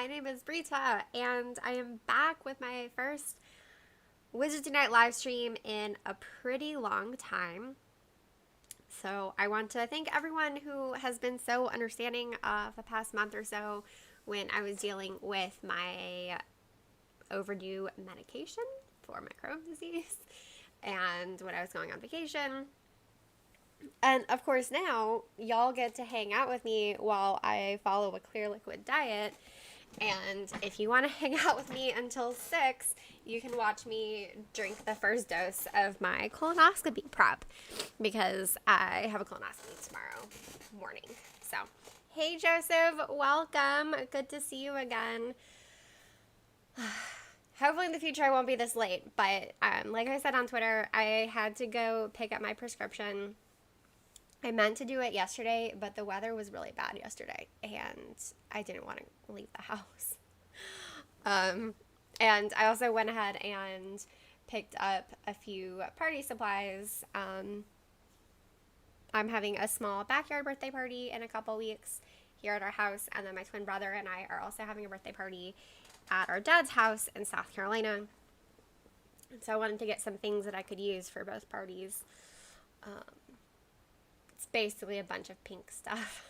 name is Brita, and I am back with my first Wizards Unite live stream in a pretty long time. So I want to thank everyone who has been so understanding of the past month or so when I was dealing with my overdue medication for my Crohn's disease and when I was going on vacation. And of course, now y'all get to hang out with me while I follow a clear liquid diet. And if you want to hang out with me until 6, you can watch me drink the first dose of my colonoscopy prep because I have a colonoscopy tomorrow morning. So, hey Joseph, welcome. Good to see you again. Hopefully in the future I won't be this late, but like I said on Twitter, I had to go pick up my prescription. I meant to do it yesterday, but the weather was really bad yesterday, and I didn't want to leave the house. And I also went ahead and picked up a few party supplies. I'm having a small backyard birthday party in a couple weeks here at our house, and then my twin brother and I are also having a birthday party at our dad's house in South Carolina. And so I wanted to get some things that I could use for both parties. It's basically a bunch of pink stuff.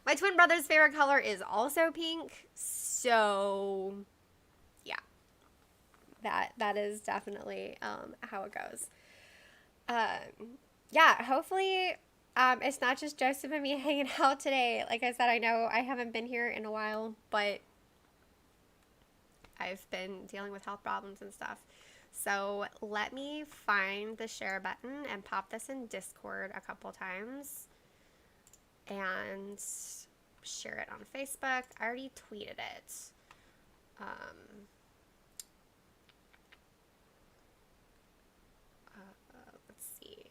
My twin brother's favorite color is also pink, so yeah, that is definitely how it goes. Yeah, hopefully it's not just Joseph and me hanging out today. Like I said, I know I haven't been here in a while, but I've been dealing with health problems and stuff. So let me find the share button and pop this in Discord a couple times and share it on Facebook. I already tweeted it. Let's see.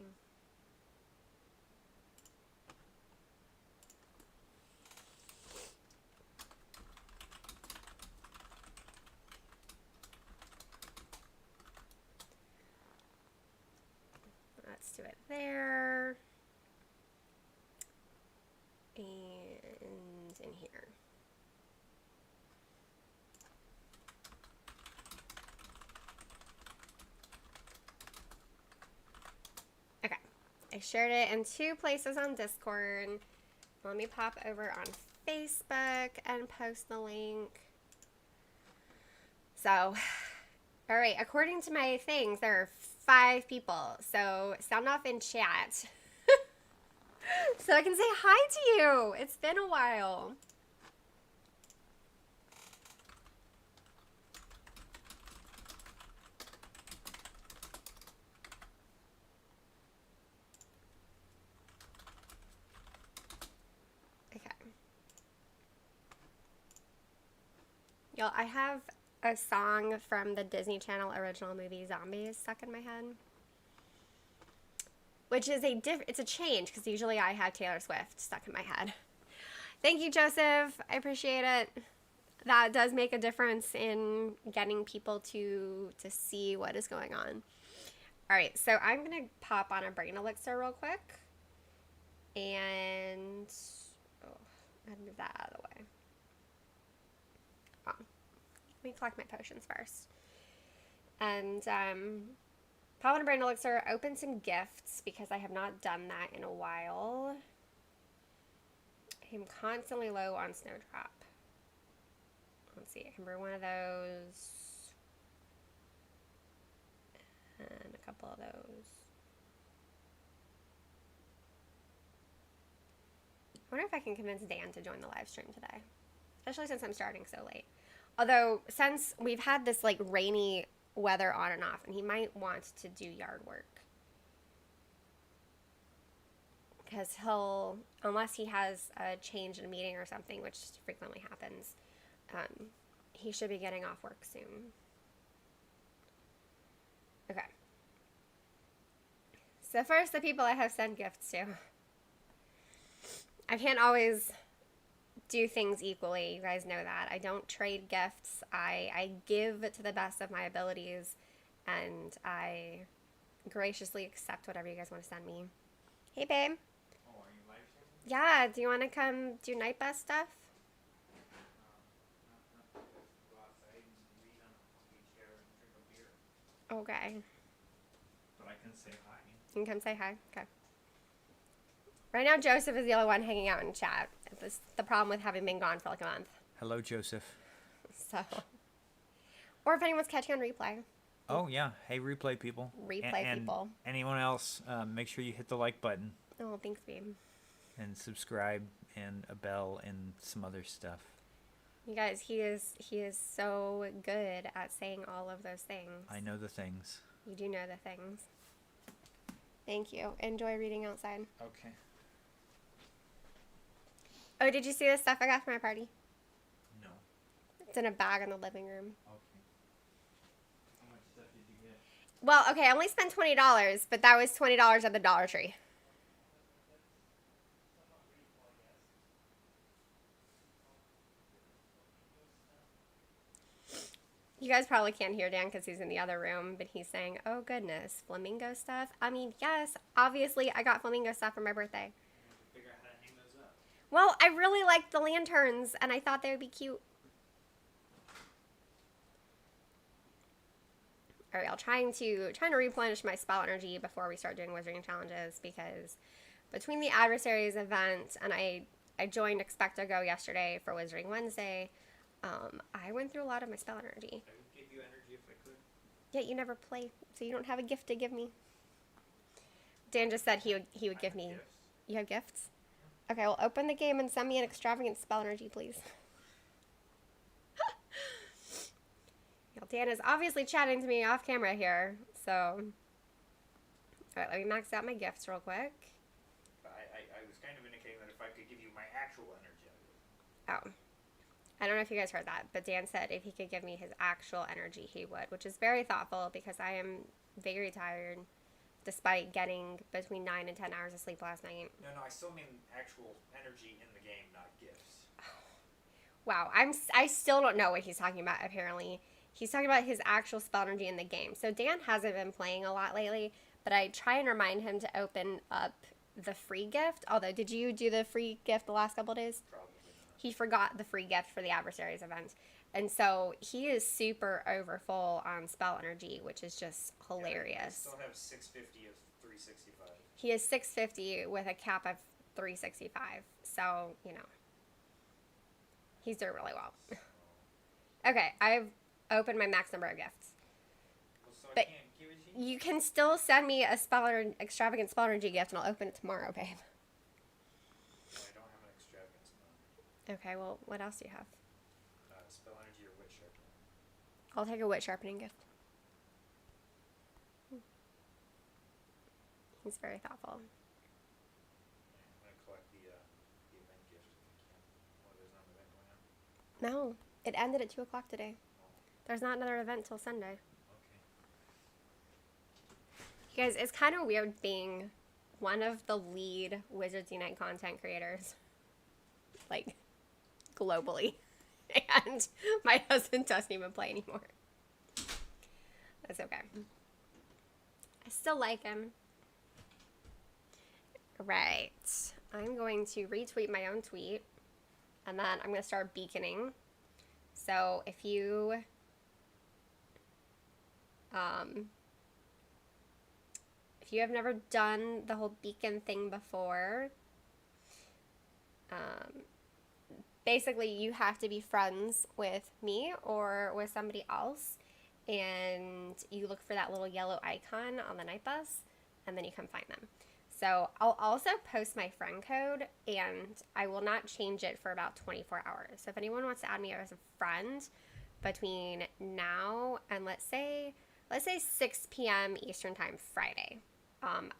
Let's do it there. And in here. Okay. I shared it in 2 places on Discord. Let me pop over on Facebook and post the link. So, all right, according to my things, there are 5 people. So sound off in chat. So I can say hi to you. It's been a while. Okay. Y'all, I have a song from the Disney Channel original movie Zombies stuck in my head. Which is it's a change because usually I have Taylor Swift stuck in my head. Thank you, Joseph. I appreciate it. That does make a difference in getting people to see what is going on. All right, so I'm going to pop on a brain elixir real quick. And, I had to move that out of the way. Oh, let me collect my potions first. And, pop on a brain elixir, open some gifts because I have not done that in a while. I'm constantly low on Snowdrop. Let's see, I can brew one of those. And a couple of those. I wonder if I can convince Dan to join the live stream today. Especially since I'm starting so late. Although, since we've had this like rainy weather on and off, and he might want to do yard work because unless he has a change in a meeting or something, which frequently happens, he should be getting off work soon. Okay, so first, the people I have sent gifts to. I can't always do things equally. You guys know that. I don't trade gifts. I give to the best of my abilities, and I graciously accept whatever you guys want to send me. Hey, babe. Oh, are you live streaming? Yeah, do you want to come do Night Bus stuff? Okay. But I can say hi. You can come say hi. Okay. Right now, Joseph is the only one hanging out in chat. This the problem with having been gone for like a month. Hello, Joseph. So, or if anyone's catching on replay. Oh, yeah. Hey, replay people. Replay people. Anyone else, make sure you hit the like button. Oh, thanks, babe. And subscribe and a bell and some other stuff. You guys, he is so good at saying all of those things. I know the things. You do know the things. Thank you. Enjoy reading outside. Okay. Oh, did you see the stuff I got for my party? No. It's in a bag in the living room. Okay. How much stuff did you get? Well, okay, I only spent $20, but that was $20 at the Dollar Tree. You guys probably can't hear Dan because he's in the other room, but he's saying, oh goodness, flamingo stuff? I mean, yes, obviously I got flamingo stuff for my birthday. Figure out how to hang those up. Well, I really liked the lanterns, and I thought they would be cute. All right, trying to replenish my spell energy before we start doing wizarding challenges, because between the adversaries event and I joined Expecto Go yesterday for Wizarding Wednesday, I went through a lot of my spell energy. I would give you energy if I could. Yet you never play, so you don't have a gift to give me. Dan just said he would give me. Gifts. You have gifts? Okay, well, open the game and send me an extravagant spell energy, please. Dan is obviously chatting to me off camera here, so. All right, let me max out my gifts real quick. I was kind of indicating that if I could give you my actual energy, I would. Oh. I don't know if you guys heard that, but Dan said if he could give me his actual energy, he would, which is very thoughtful because I am very tired despite getting between 9 and 10 hours of sleep last night. No, I still mean actual energy in the game, not gifts. Wow, I still don't know what he's talking about, apparently. He's talking about his actual spell energy in the game. So Dan hasn't been playing a lot lately, but I try and remind him to open up the free gift. Although, did you do the free gift the last couple of days? Probably not. He forgot the free gift for the adversaries event. And so he is super over full on spell energy, which is just hilarious. I still have 650 of 365. He is 650 with a cap of 365. So, you know, he's doing really well. Okay, I've opened my max number of gifts. Well, so But I can't give it to you? you can still send me a extravagant spell energy gift, and I'll open it tomorrow, babe. No, I don't have an extravagant spell energy. Okay, well, what else do you have? Spell energy or wit sharpening. I'll take a wit sharpening gift. He's very thoughtful. Yeah, I'm gonna collect the event gift if I can. Oh, there's not an event going on? No, it ended at 2 o'clock today. There's not another event till Sunday. Okay. You guys, it's kind of weird being one of the lead Wizards Unite content creators. Like, globally. And my husband doesn't even play anymore. That's okay. I still like him. Right. I'm going to retweet my own tweet. And then I'm going to start beaconing. So if you... if you have never done the whole beacon thing before, basically you have to be friends with me or with somebody else, and you look for that little yellow icon on the night bus, and then you come find them. So I'll also post my friend code, and I will not change it for about 24 hours. So if anyone wants to add me as a friend between now and let's say 6 p.m. Eastern Time Friday,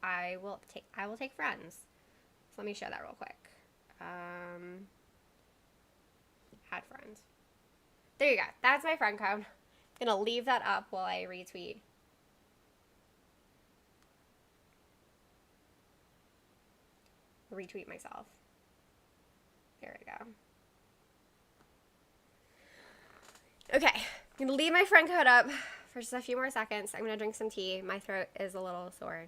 I will take friends. So let me show that real quick. Add friends. There you go. That's my friend code. I'm gonna leave that up while I retweet. Retweet myself. There we go. Okay, I'm gonna leave my friend code up for just a few more seconds. I'm gonna drink some tea. My throat is a little sore.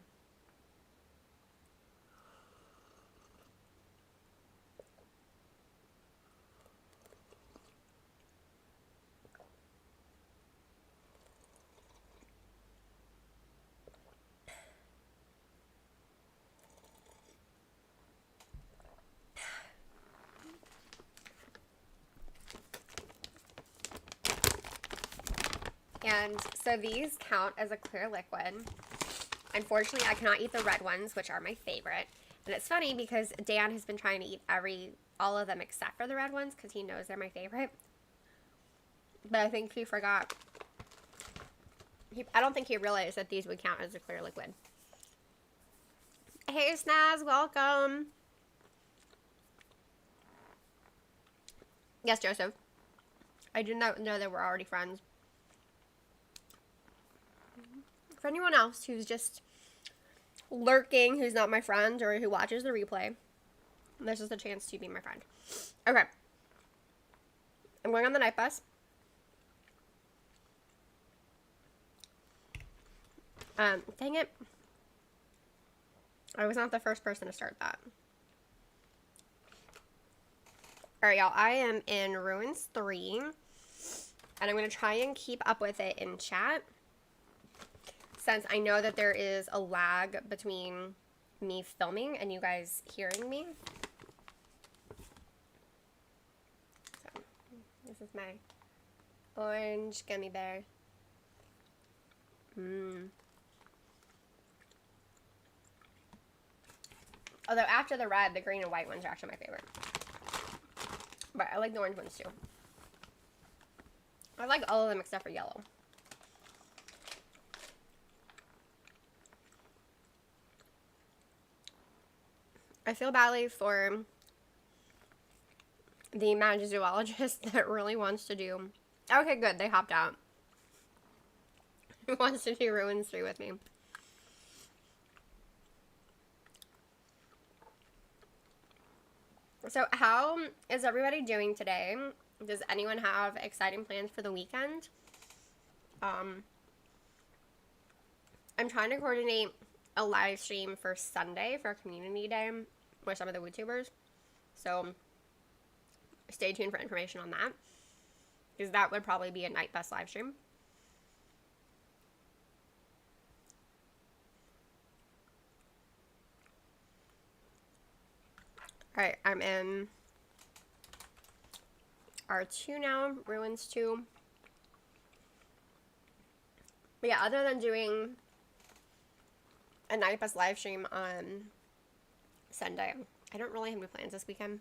And so these count as a clear liquid. Unfortunately, I cannot eat the red ones, which are my favorite. And it's funny because Dan has been trying to eat all of them except for the red ones because he knows they're my favorite. But I think he forgot. I don't think he realized that these would count as a clear liquid. Hey, Snaz, welcome. Yes, Joseph. I did not know that we're already friends. For anyone else who's just lurking, who's not my friend, or who watches the replay, this is the chance to be my friend. Okay. I'm going on the night bus. Dang it. I was not the first person to start that. Alright, y'all. I am in Ruins 3. And I'm going to try and keep up with it in chat. Since I know that there is a lag between me filming and you guys hearing me. So, this is my orange gummy bear. Although after the red, the green and white ones are actually my favorite. But I like the orange ones too. I like all of them except for yellow. I feel badly for the magizoologist that really wants to do... Okay, good. They hopped out. Who wants to do Ruins 3 with me? So how is everybody doing today? Does anyone have exciting plans for the weekend? I'm trying to coordinate a live stream for Sunday for community day with some of the YouTubers. So stay tuned for information on that. Because that would probably be a night bus live stream. Alright, I'm in R2 now, Ruins 2. But yeah, other than doing a night bus live stream on Sunday, I don't really have any plans this weekend.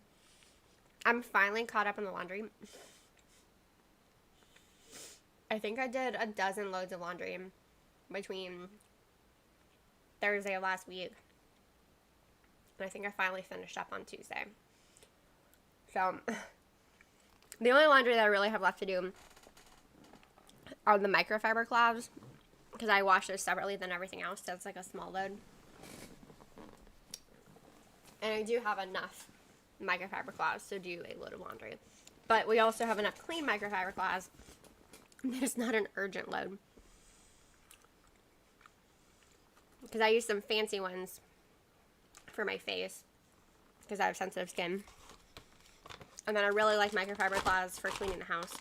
I'm finally caught up on the laundry. I think I did a dozen loads of laundry between Thursday of last week. And I think I finally finished up on Tuesday. So, the only laundry that I really have left to do are the microfiber cloths. Because I wash those separately than everything else, so it's like a small load. And I do have enough microfiber cloths to do a load of laundry. But we also have enough clean microfiber cloths. There's not an urgent load. Because I use some fancy ones for my face because I have sensitive skin. And then I really like microfiber cloths for cleaning the house.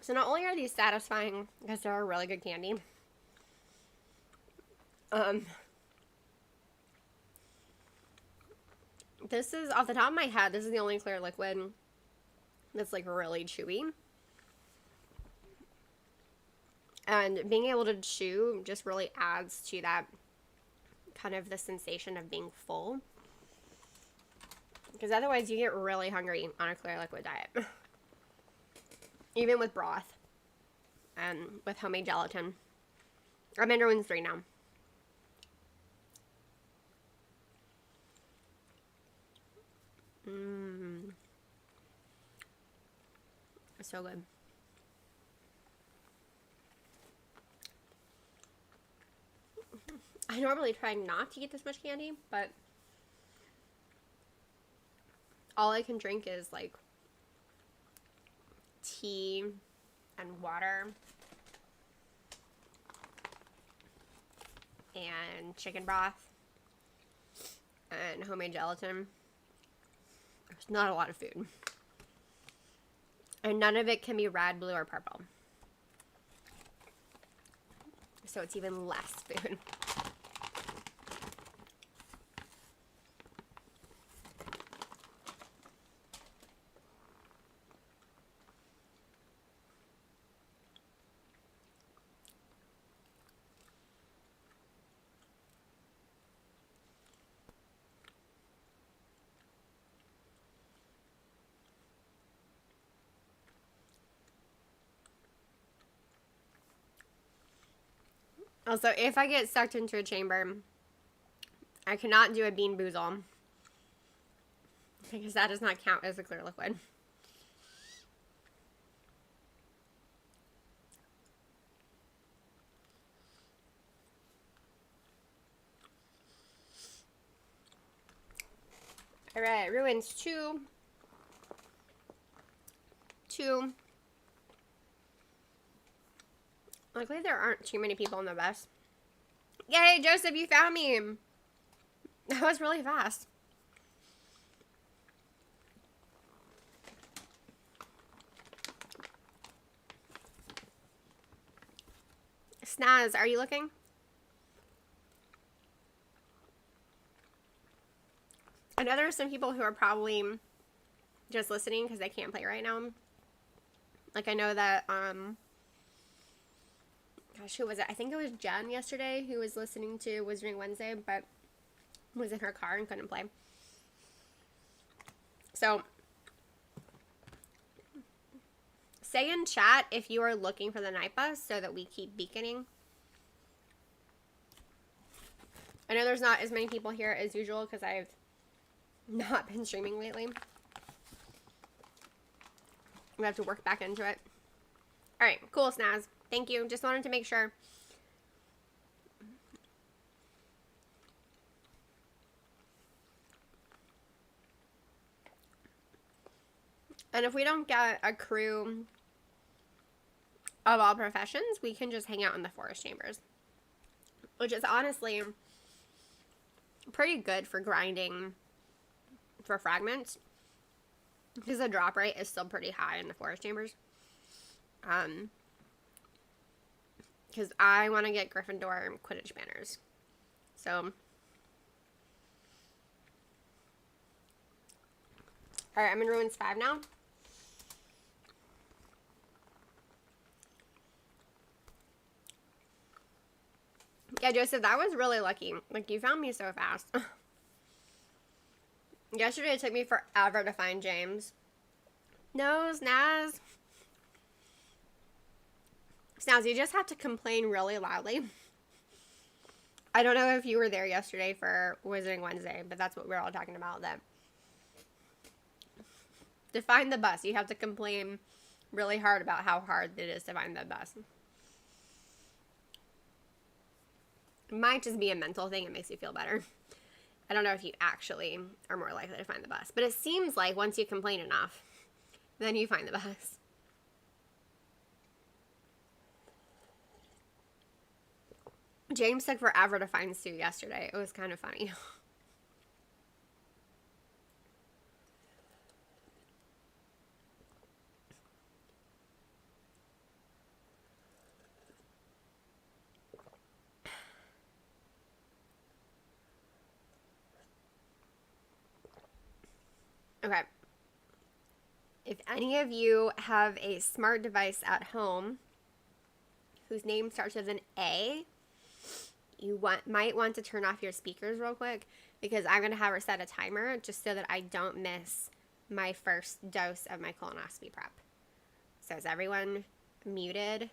So not only are these satisfying because they're a really good candy, this is, off the top of my head, this is the only clear liquid that's like really chewy. And being able to chew just really adds to that kind of the sensation of being full. Because otherwise you get really hungry on a clear liquid diet. Even with broth. And with homemade gelatin. I'm in Ruins 3 now. It's so good. I normally try not to eat this much candy, but all I can drink is like tea and water and chicken broth and homemade gelatin. There's not a lot of food. And none of it can be red, blue, or purple. So it's even less food. Also, if I get sucked into a chamber, I cannot do a bean boozle because that does not count as a clear liquid. All right, ruins two. Luckily, there aren't too many people on the bus. Yay, Joseph, you found me. That was really fast. Snaz, are you looking? I know there are some people who are probably just listening because they can't play right now. Like, I know that, gosh, who was it? I think it was Jen yesterday who was listening to Wizarding Wednesday, but was in her car and couldn't play. So, say in chat if you are looking for the night bus so that we keep beaconing. I know there's not as many people here as usual because I've not been streaming lately. We have to work back into it. All right, cool, Snaz. Thank you. Just wanted to make sure. And if we don't get a crew of all professions, we can just hang out in the forest chambers, which is honestly pretty good for grinding for fragments because the drop rate is still pretty high in the forest chambers. Because I want to get Gryffindor and Quidditch banners. So, alright, I'm in Ruins 5 now. Yeah, Joseph, that was really lucky. Like, you found me so fast. Yesterday it took me forever to find James. No, Snaz. Snaz, you just have to complain really loudly. I don't know if you were there yesterday for Wizarding Wednesday, but that's what we're all talking about. That to find the bus, you have to complain really hard about how hard it is to find the bus. It might just be a mental thing. It makes you feel better. I don't know if you actually are more likely to find the bus, but it seems like once you complain enough, then you find the bus. James took forever to find Sue yesterday. It was kind of funny. Okay. If any of you have a smart device at home whose name starts with an A, you might want to turn off your speakers real quick because I'm going to have her set a timer just so that I don't miss my first dose of my colonoscopy prep. So is everyone muted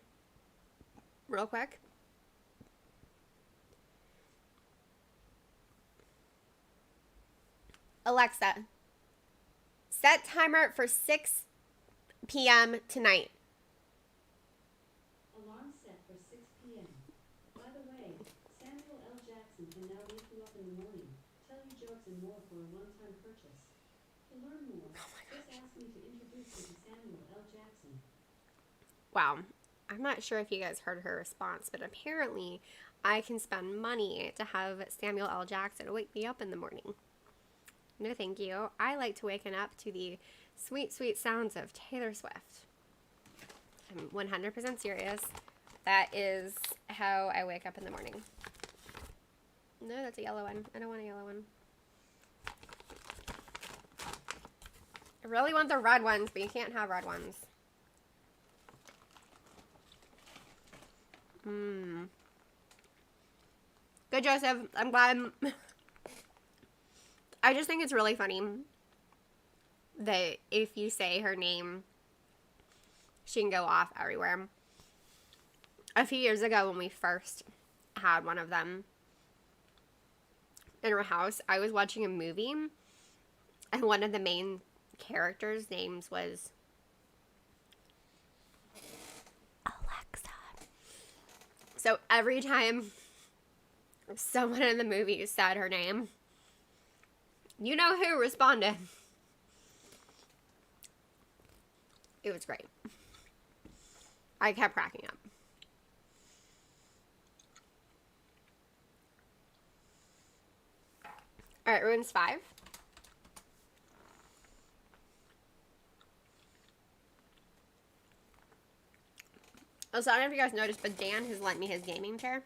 real quick? Alexa, set timer for 6 p.m. tonight. Alarm set for 6 p.m. By the way, Samuel L. Jackson can now wake you up in the morning, tell you jokes and more for a one-time purchase. To learn more, just ask me to introduce you to Samuel L. Jackson. Wow. I'm not sure if you guys heard her response, but apparently I can spend money to have Samuel L. Jackson wake me up in the morning. No, thank you. I like to waken up to the sweet, sweet sounds of Taylor Swift. I'm 100% serious. That is how I wake up in the morning. No, that's a yellow one. I don't want a yellow one. I really want the red ones, but you can't have red ones. Good, Joseph. I'm glad. I just think it's really funny that if you say her name, she can go off everywhere. A few years ago when we first had one of them in her house. I was watching a movie, and one of the main characters' names was Alexa. So every time someone in the movie said her name, you know who responded. It was great. I kept cracking up. All right, Ruins 5. Also, I don't know if you guys noticed, but Dan has lent me his gaming chair.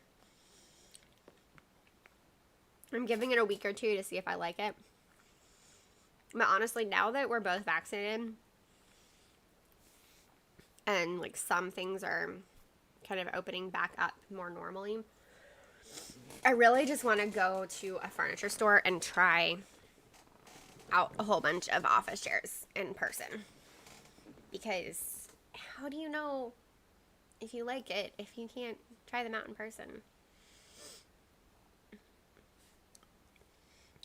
I'm giving it a week or two to see if I like it. But honestly, now that we're both vaccinated, and like some things are kind of opening back up more normally, I really just want to go to a furniture store and try out a whole bunch of office chairs in person. Because how do you know if you like it if you can't try them out in person?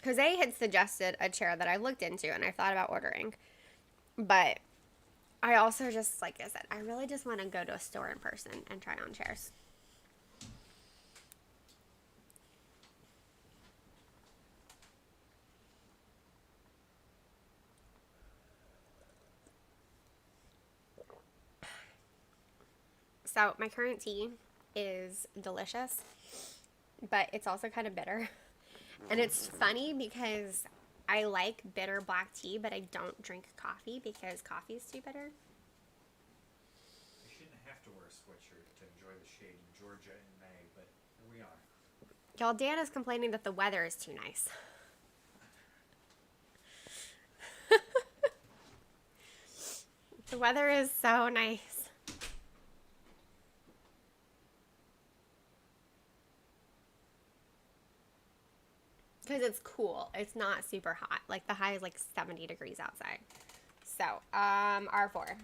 Jose had suggested a chair that I looked into and I thought about ordering. But I also just, like I said, I really just want to go to a store in person and try on chairs. So my current tea is delicious, but it's also kind of bitter. And it's funny because I like bitter black tea, but I don't drink coffee because coffee is too bitter. You shouldn't have to wear a sweatshirt to enjoy the shade in Georgia in May, but here we are. Y'all, Dan is complaining that the weather is too nice. The weather is so nice. Because it's cool. It's not super hot. Like, the high is like 70 degrees outside. So, R4.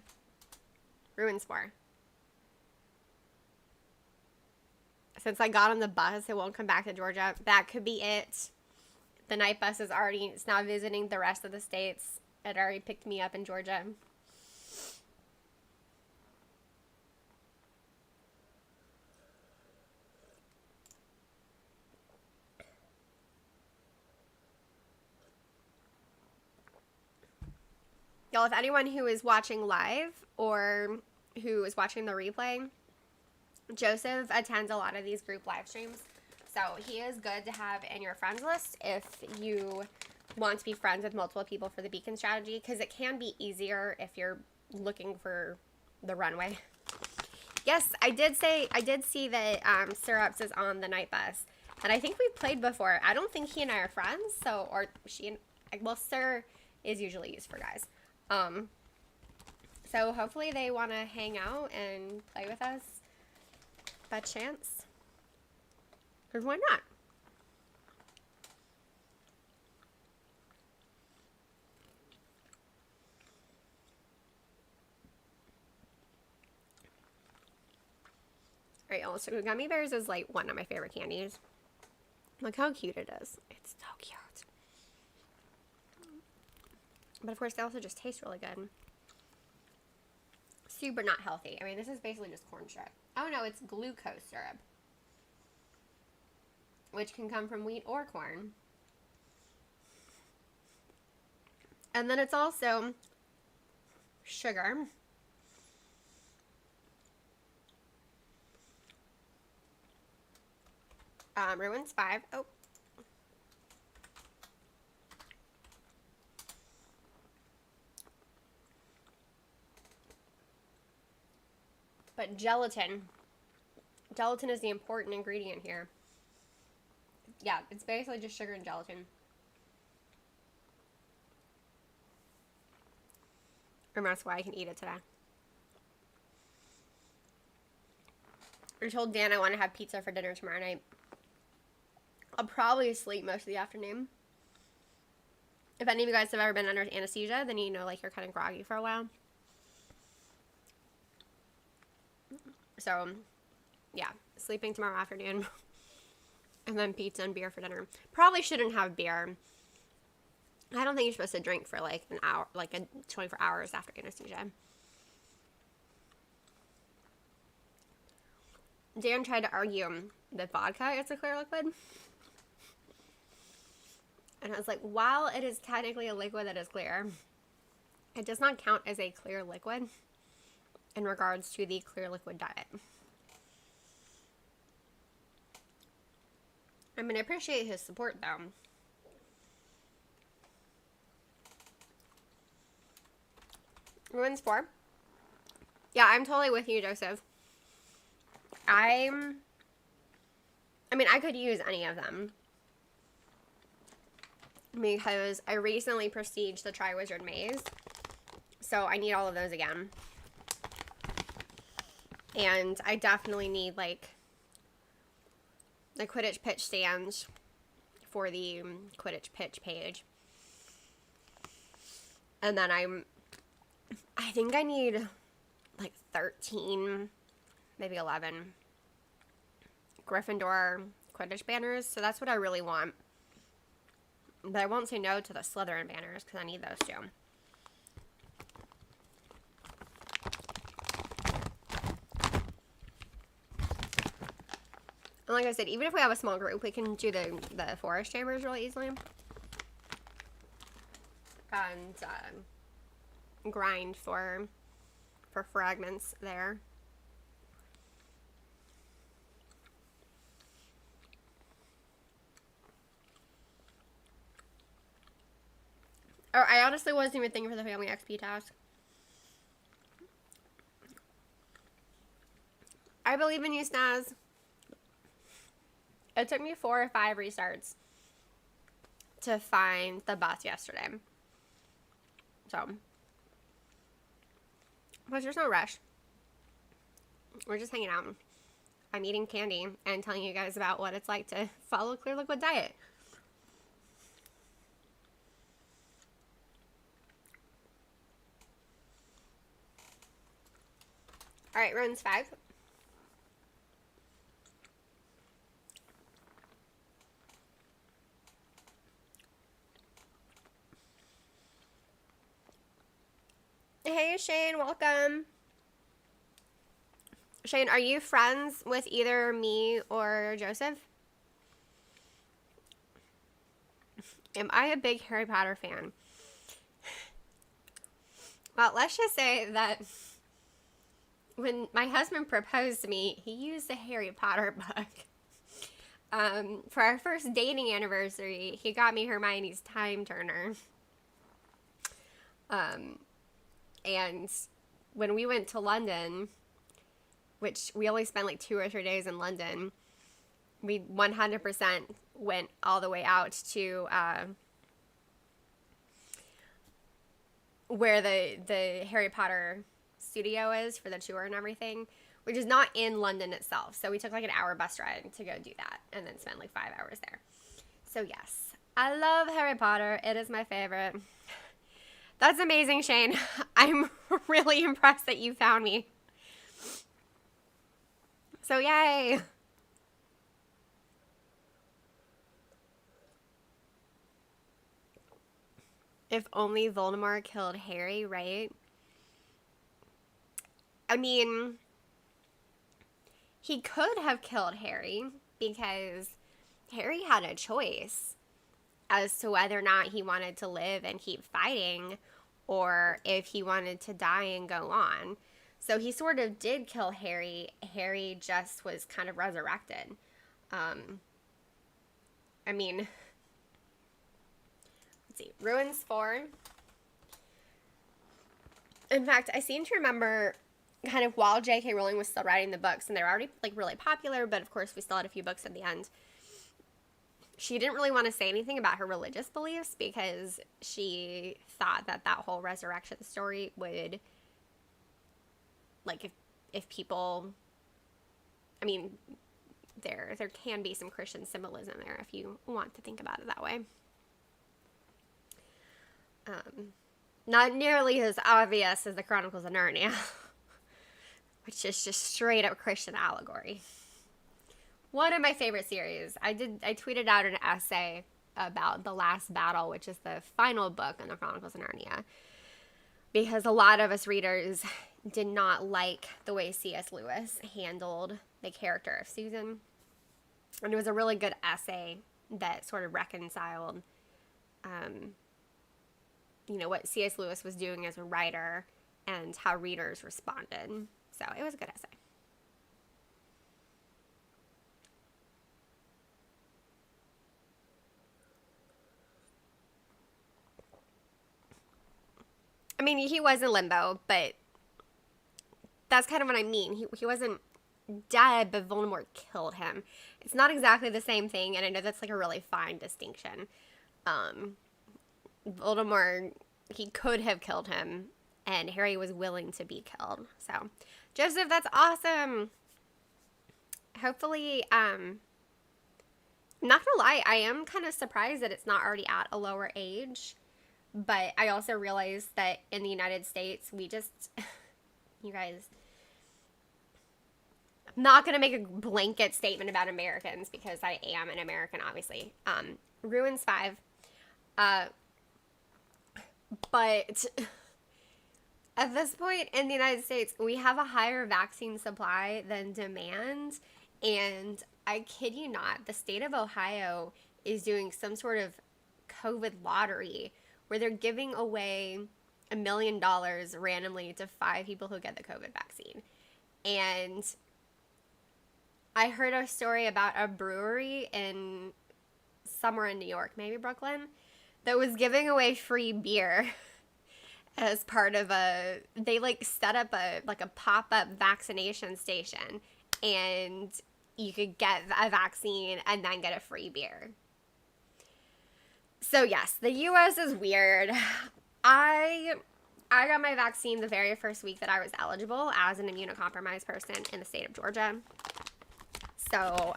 Ruins 4. Since I got on the bus, it won't come back to Georgia. That could be it. The night bus is already, it's not visiting the rest of the states. It already picked me up in Georgia. Y'all, if anyone who is watching live or who is watching the replay, Joseph attends a lot of these group live streams. So he is good to have in your friends list if you want to be friends with multiple people for the beacon strategy, because it can be easier if you're looking for the runway. Yes, I did see that Syrups is on the night bus. And I think we've played before. I don't think he and I are friends, so, or she and, well, Sir is usually used for guys. So hopefully they want to hang out and play with us by chance. Because why not? Alright, y'all, so gummy bears is like one of my favorite candies. Look how cute it is. It's so cute. But of course, they also just taste really good. Super not healthy. I mean, this is basically just corn syrup. Oh no, it's glucose syrup, which can come from wheat or corn. And then it's also sugar. Ruins 5. Oh. But gelatin. Gelatin is the important ingredient here. Yeah, it's basically just sugar and gelatin. And that's why I can eat it today. I told Dan I want to have pizza for dinner tomorrow night. I'll probably sleep most of the afternoon. If any of you guys have ever been under anesthesia, then you know, like, you're kind of groggy for a while. So, yeah, sleeping tomorrow afternoon. And then pizza and beer for dinner. Probably shouldn't have beer. I don't think you're supposed to drink for like an hour, like 24 hours after anesthesia. Dan tried to argue that vodka is a clear liquid. And I was like, while it is technically a liquid that is clear, it does not count as a clear liquid in regards to the clear liquid diet. I mean, I appreciate his support, though. Ruins 4. Yeah, I'm totally with you, Joseph. I mean, I could use any of them. Because I recently prestiged the Triwizard Maze. So I need all of those again. And I definitely need, like, the Quidditch pitch stand for the Quidditch pitch page. And then I think I need like 13, maybe 11 Gryffindor Quidditch banners. So that's what I really want. But I won't say no to the Slytherin banners because I need those too. And like I said, even if we have a small group, we can do the forest chambers really easily. And grind for fragments there. Or I honestly wasn't even thinking for the family XP task. I believe in you, Snaz. It took me 4 or 5 restarts to find the bus yesterday. So, but there's no rush. We're just hanging out. I'm eating candy and telling you guys about what it's like to follow a clear liquid diet. All right, runs 5. Hey, Shane, welcome. Shane, are you friends with either me or Joseph? Am I a big Harry Potter fan? Well, let's just say that when my husband proposed to me, he used a Harry Potter book. For our first dating anniversary, he got me Hermione's Time Turner. And when we went to London, which we only spent like 2 or 3 days in London, we 100% went all the way out to where the Harry Potter studio is for the tour and everything, which is not in London itself. So we took like an hour bus ride to go do that and then spent like 5 hours there. So yes, I love Harry Potter. It is my favorite. That's amazing, Shane. I'm really impressed that you found me. So yay. If only Voldemort killed Harry, right? I mean, he could have killed Harry because Harry had a choice as to whether or not he wanted to live and keep fighting or if he wanted to die and go on. So he sort of did kill Harry. Harry just was kind of resurrected. I mean, let's see. Ruins 4. In fact, I seem to remember kind of while J.K. Rowling was still writing the books, and they were already like really popular, but of course we still had a few books at the end. She didn't really want to say anything about her religious beliefs because she thought that that whole resurrection story would, like, if people, I mean, there can be some Christian symbolism there if you want to think about it that way. Not nearly as obvious as the Chronicles of Narnia, which is just straight up Christian allegory. One of my favorite series. I tweeted out an essay about The Last Battle, which is the final book in the Chronicles of Narnia, because a lot of us readers did not like the way C.S. Lewis handled the character of Susan. And it was a really good essay that sort of reconciled, what C.S. Lewis was doing as a writer and how readers responded. So it was a good essay. I mean, he was in limbo, but that's kind of what I mean. He wasn't dead, but Voldemort killed him. It's not exactly the same thing, and I know that's like a really fine distinction. Voldemort, he could have killed him, and Harry was willing to be killed. So, Joseph, that's awesome. Hopefully, I'm not gonna lie, I am kind of surprised that it's not already at a lower age. But I also realized that in the United States, we just, you guys, I'm not going to make a blanket statement about Americans because I am an American, obviously. Ruins 5. But at this point in the United States, we have a higher vaccine supply than demand. And I kid you not, the state of Ohio is doing some sort of COVID lottery where they're giving away $1 million randomly to 5 people who get the COVID vaccine. And I heard a story about a brewery in somewhere in New York, maybe Brooklyn, that was giving away free beer as part of they like set up a pop-up vaccination station, and you could get a vaccine and then get a free beer. So yes, the U.S. is weird. I got my vaccine the very first week that I was eligible as an immunocompromised person in the state of Georgia. So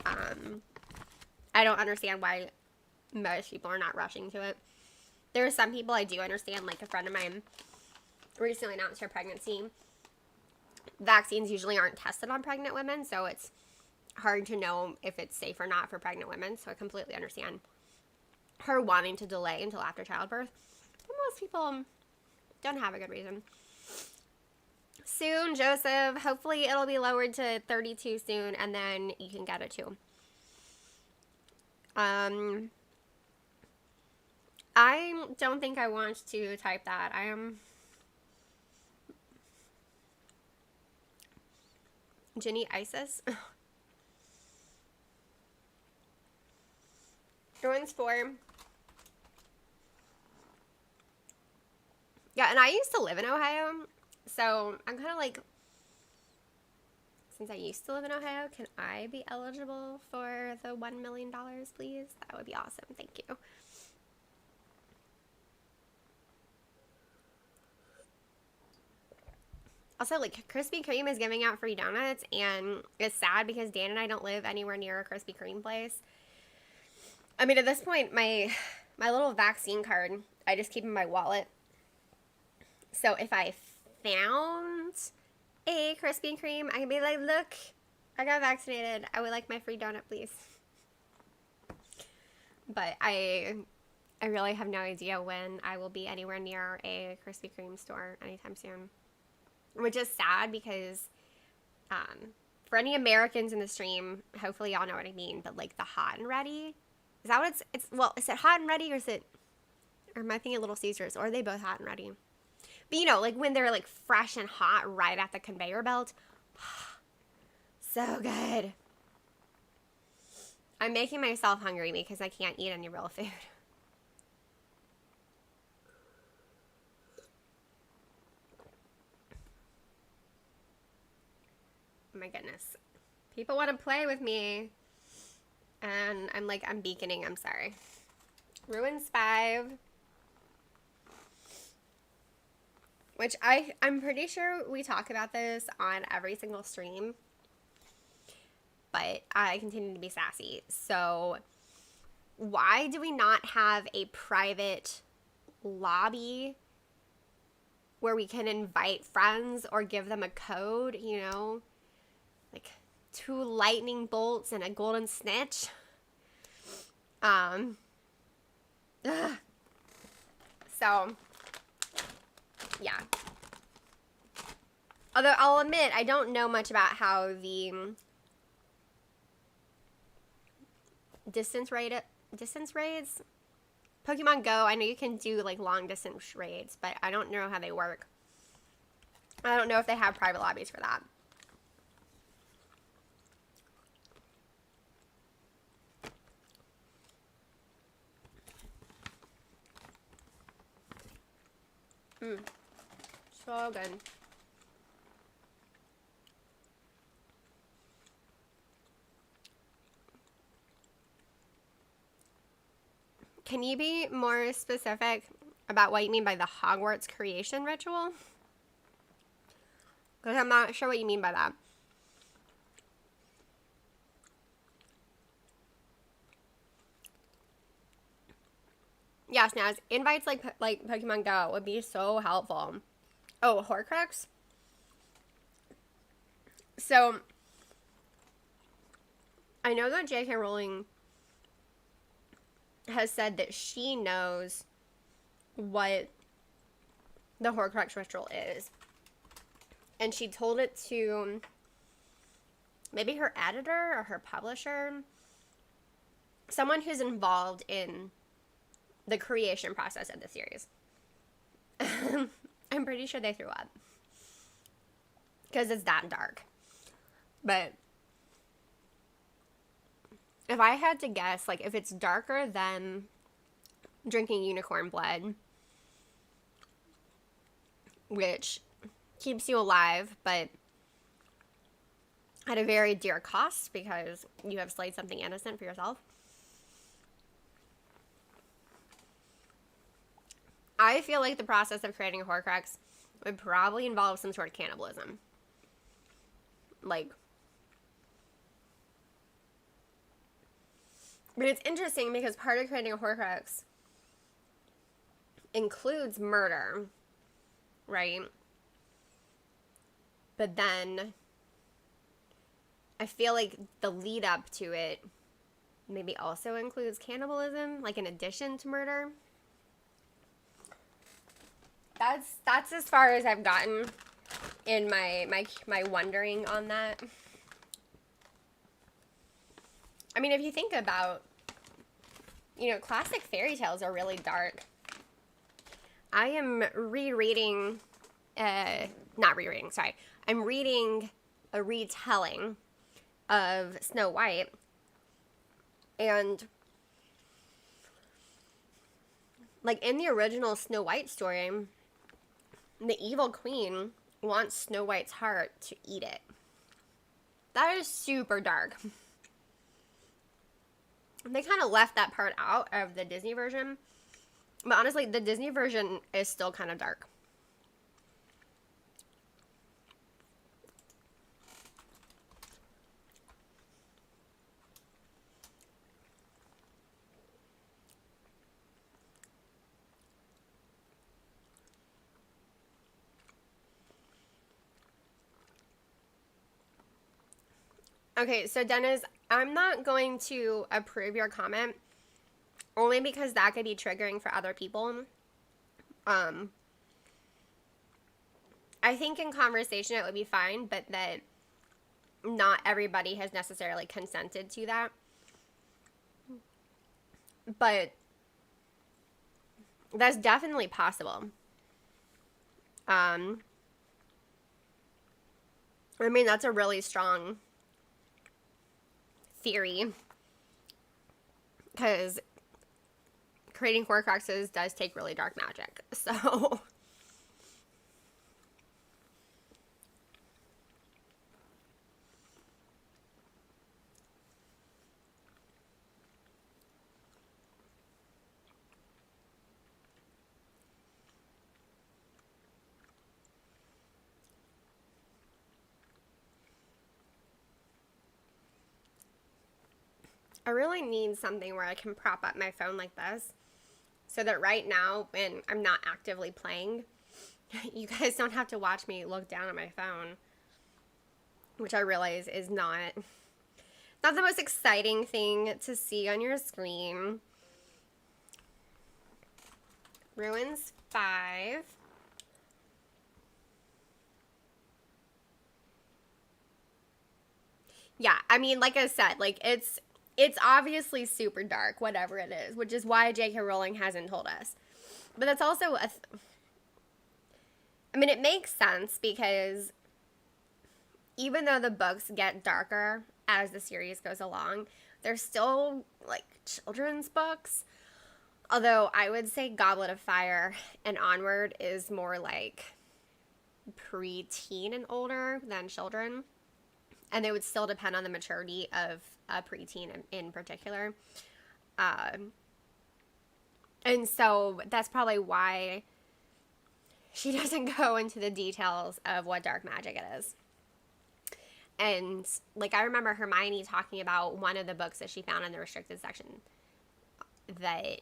I don't understand why most people are not rushing to it. There are some people I do understand, like a friend of mine recently announced her pregnancy. Vaccines usually aren't tested on pregnant women, so it's hard to know if it's safe or not for pregnant women, so I completely understand her wanting to delay until after childbirth. But most people don't have a good reason. Soon, Joseph. Hopefully it'll be lowered to 32 soon, and then you can get it too. I don't think I want to type that. I am Ginny Isis. Ruins 4. Yeah, and I used to live in Ohio, so I'm kind of like, since I used to live in Ohio, can I be eligible for the $1 million, please? That would be awesome. Thank you. Also, like, Krispy Kreme is giving out free donuts, and it's sad because Dan and I don't live anywhere near a Krispy Kreme place. I mean, at this point, my little vaccine card, I just keep in my wallet. So if I found a Krispy Kreme, I can be like, look, I got vaccinated. I would like my free donut, please. But I really have no idea when I will be anywhere near a Krispy Kreme store anytime soon. Which is sad because for any Americans in the stream, hopefully y'all know what I mean, but like the hot and ready, is that what it's well, is it hot and ready or am I thinking Little Caesars, or are they both hot and ready? But you know, like when they're like fresh and hot right at the conveyor belt. So good. I'm making myself hungry because I can't eat any real food. Oh my goodness. People want to play with me. And I'm like, I'm beaconing. I'm sorry. Ruins 5. Which I'm pretty sure we talk about this on every single stream. But I continue to be sassy. So why do we not have a private lobby where we can invite friends or give them a code, you know? Like, 2 lightning bolts and a golden snitch. Ugh. So, yeah. Although I'll admit, I don't know much about how the distance raids. Pokemon Go, I know you can do like long distance raids, but I don't know how they work. I don't know if they have private lobbies for that. So good. Can you be more specific about what you mean by the Hogwarts creation ritual? Because I'm not sure what you mean by that. Yes, now invites like Pokemon Go would be so helpful. Oh, Horcrux? So, I know that J.K. Rowling has said that she knows what the Horcrux ritual is. And she told it to maybe her editor or her publisher. Someone who's involved in the creation process of the series. I'm pretty sure they threw up. Because it's that dark. But if I had to guess, like, if it's darker than drinking unicorn blood, which keeps you alive, but at a very dear cost because you have slayed something innocent for yourself, I feel like the process of creating a Horcrux would probably involve some sort of cannibalism. Like, but it's interesting because part of creating a Horcrux includes murder, right? But then I feel like the lead up to it maybe also includes cannibalism, like in addition to murder. That's as far as I've gotten in my wondering on that. I mean, if you think about, classic fairy tales are really dark. I am rereading, not rereading, sorry. I'm reading a retelling of Snow White, and like in the original Snow White story, the evil queen wants Snow White's heart to eat it. That is super dark. They kind of left that part out of the Disney version. But honestly, the Disney version is still kind of dark. Okay, so Dennis, I'm not going to approve your comment only because that could be triggering for other people. I think in conversation it would be fine, but that not everybody has necessarily consented to that. But that's definitely possible. I mean, that's a really strong theory, because creating Horcruxes does take really dark magic, so I really need something where I can prop up my phone like this, so that right now, when I'm not actively playing, you guys don't have to watch me look down at my phone. which I realize is not the most exciting thing to see on your screen. Ruins 5. Yeah, I mean, like I said, like it's obviously super dark, whatever it is, which is why J.K. Rowling hasn't told us. But that's also I mean, it makes sense because even though the books get darker as the series goes along, they're still like children's books. Although I would say Goblet of Fire and onward is more like preteen and older than children. And they would still depend on the maturity of a preteen in particular. And so that's probably why she doesn't go into the details of what dark magic it is. And like I remember Hermione talking about one of the books that she found in the restricted section that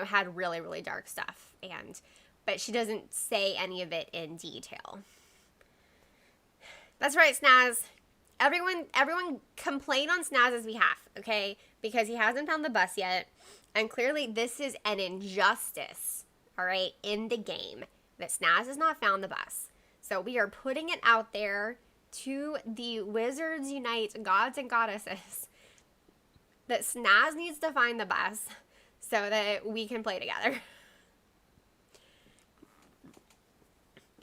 had really really dark stuff, but she doesn't say any of it in detail. That's right, Snaz. Everyone complain on Snaz's behalf, okay? Because he hasn't found the bus yet, and clearly this is an injustice, all right, in the game that Snaz has not found the bus. So we are putting it out there to the Wizards Unite gods and goddesses that Snaz needs to find the bus so that we can play together.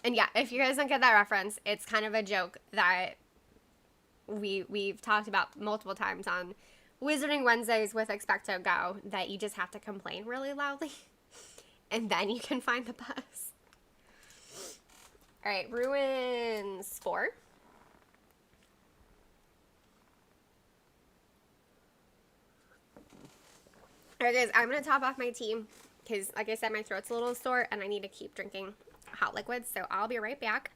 And yeah, if you guys don't get that reference, it's kind of a joke that we've talked about multiple times on Wizarding Wednesdays with Expecto Go, that you just have to complain really loudly and then you can find the bus. All right, Ruins 4. All right, guys, I'm going to top off my tea because, like I said, my throat's a little sore and I need to keep drinking hot liquids, so I'll be right back.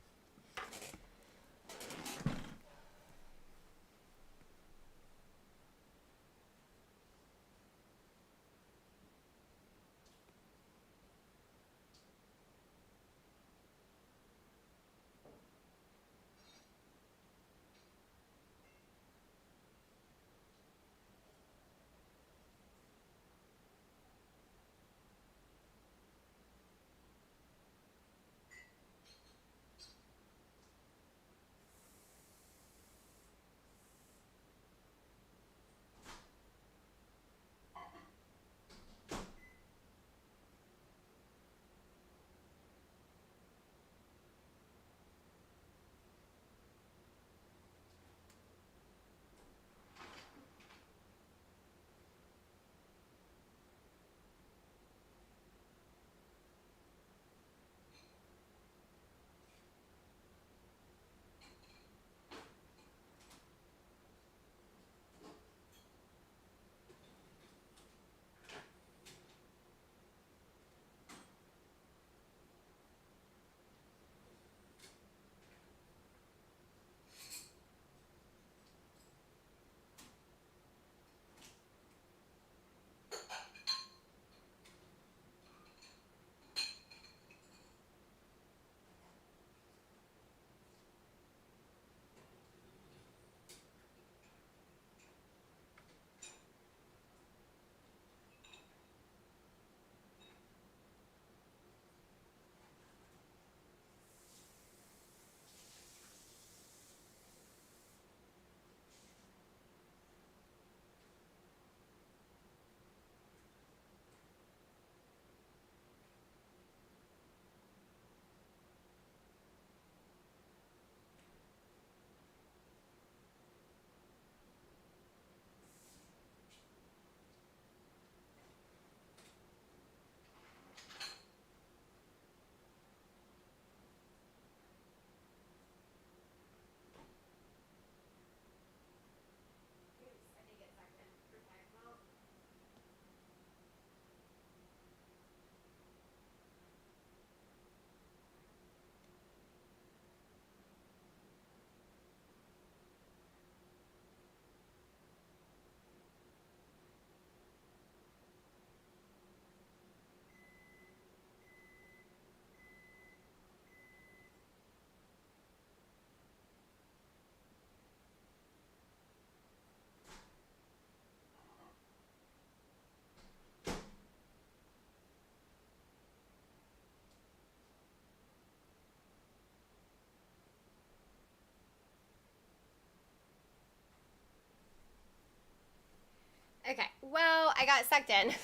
Well, I got sucked in.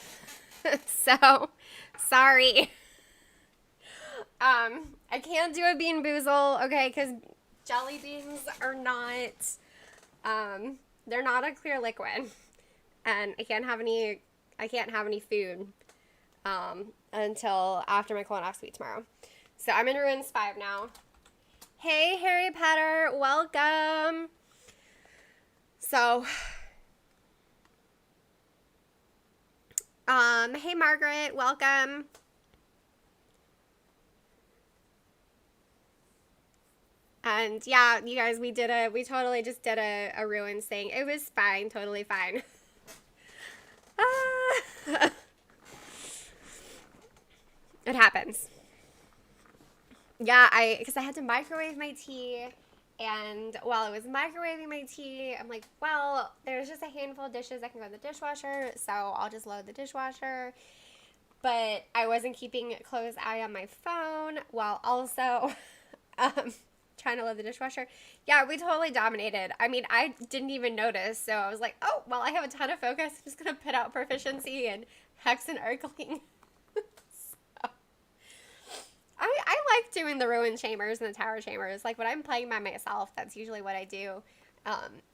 So, sorry. I can't do a bean boozle, okay, because jelly beans are not, they're not a clear liquid. And I can't have any food, until after my colonoscopy tomorrow. So I'm in Ruins 5 now. Hey, Harry Potter, welcome. So, hey, Margaret, welcome. And yeah, you guys, we totally just did a Ruins thing. It was fine, totally fine. It happens. Yeah, because I had to microwave my tea, and while I was microwaving my tea, I'm like, well, there's just a handful of dishes that can go in the dishwasher, so I'll just load the dishwasher. But I wasn't keeping a close eye on my phone while also trying to load the dishwasher. Yeah, we totally dominated. I mean, I didn't even notice, so I was like, oh, well, I have a ton of focus. I'm just going to put out proficiency and hex and Urkling. I like doing the ruin chambers and the tower chambers. Like when I'm playing by myself, that's usually what I do.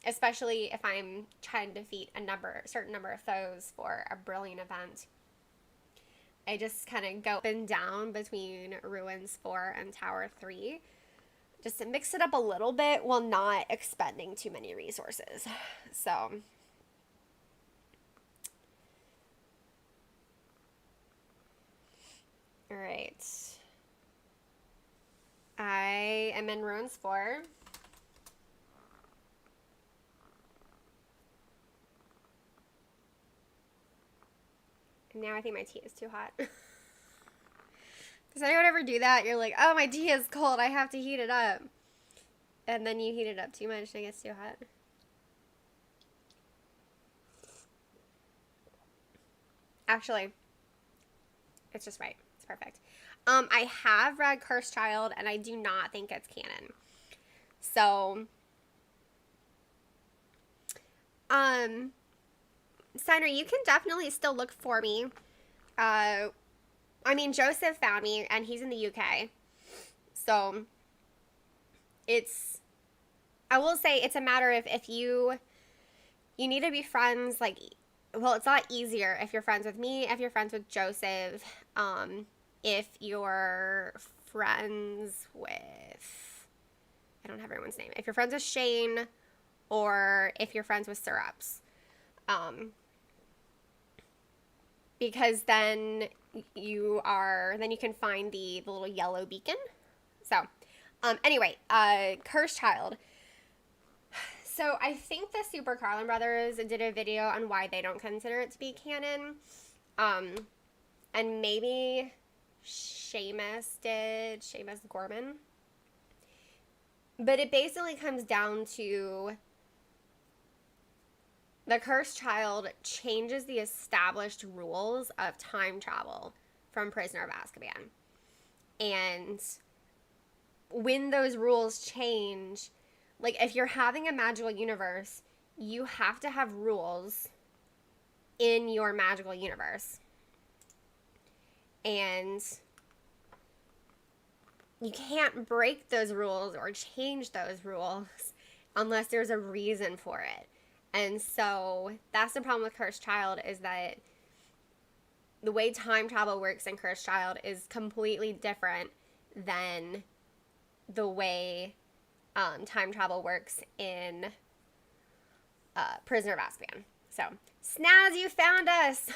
Especially if I'm trying to defeat a certain number of foes for a brilliant event. I just kind of go up and down between Ruins 4 and Tower 3. Just to mix it up a little bit while not expending too many resources. So, alright. I am in Ruins 4. And now I think my tea is too hot. Does anyone ever do that? You're like, oh, my tea is cold. I have to heat it up. And then you heat it up too much and it gets too hot. Actually, it's just right. It's perfect. I have read Cursed Child, and I do not think it's canon. So, Steiner, you can definitely still look for me. I mean, Joseph found me, and he's in the UK. So, I will say it's a matter of if you need to be friends, like, well, it's a lot easier if you're friends with me, if you're friends with Joseph, if you're friends with, I don't have everyone's name, if you're friends with Shane, or if you're friends with Syrups. Because then you can find the little yellow beacon. So, anyway, Cursed Child. So I think the Super Carlin Brothers did a video on why they don't consider it to be canon. And maybe Seamus Gorman. But it basically comes down to the Cursed Child changes the established rules of time travel from Prisoner of Azkaban. And when those rules change, like if you're having a magical universe, you have to have rules in your magical universe. And you can't break those rules or change those rules unless there's a reason for it. And so that's the problem with Cursed Child, is that the way time travel works in Cursed Child is completely different than the way time travel works in Prisoner of Azkaban. So, Snaz, you found us!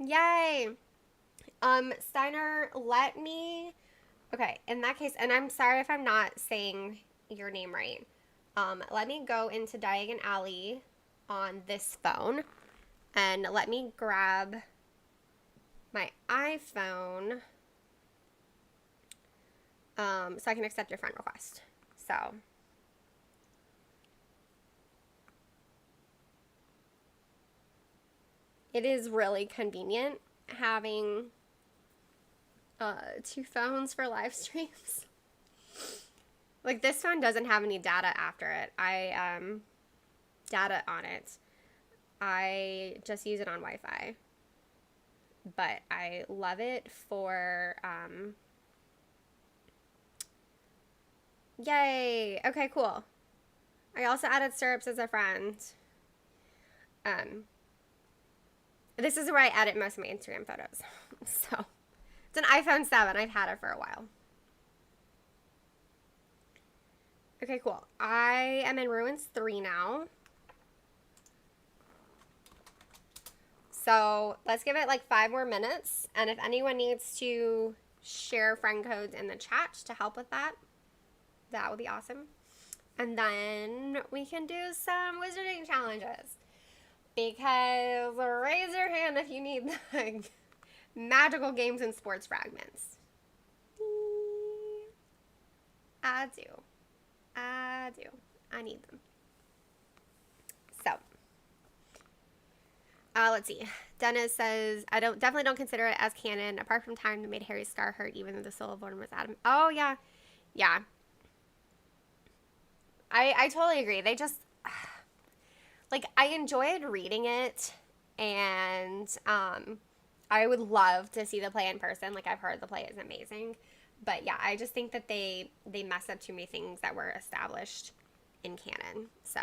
Yay! Steiner, okay, in that case, and I'm sorry if I'm not saying your name right. Let me go into Diagon Alley on this phone, and let me grab my iPhone, so I can accept your friend request. So, it is really convenient having two phones for live streams. Like, this phone doesn't have any data after it. data on it. I just use it on Wi-Fi. But I love it for, yay! Okay, cool. I also added Syrups as a friend. This is where I edit most of my Instagram photos. So, it's an iPhone 7. I've had it for a while. Okay, cool. I am in Ruins 3 now. So, let's give it like 5 more minutes. And if anyone needs to share friend codes in the chat to help with that, that would be awesome. And then we can do some wizarding challenges. Because raise your hand if you need like magical games and sports fragments. I do. I need them. So, let's see. Dennis says, I definitely don't consider it as canon, apart from time that made Harry's scar hurt, even though the soul of Voldemort was Adam. Oh, yeah. Yeah. I totally agree. They just, like, I enjoyed reading it, and I would love to see the play in person. Like, I've heard the play is amazing. But yeah, I just think that they mess up too many things that were established in canon. So.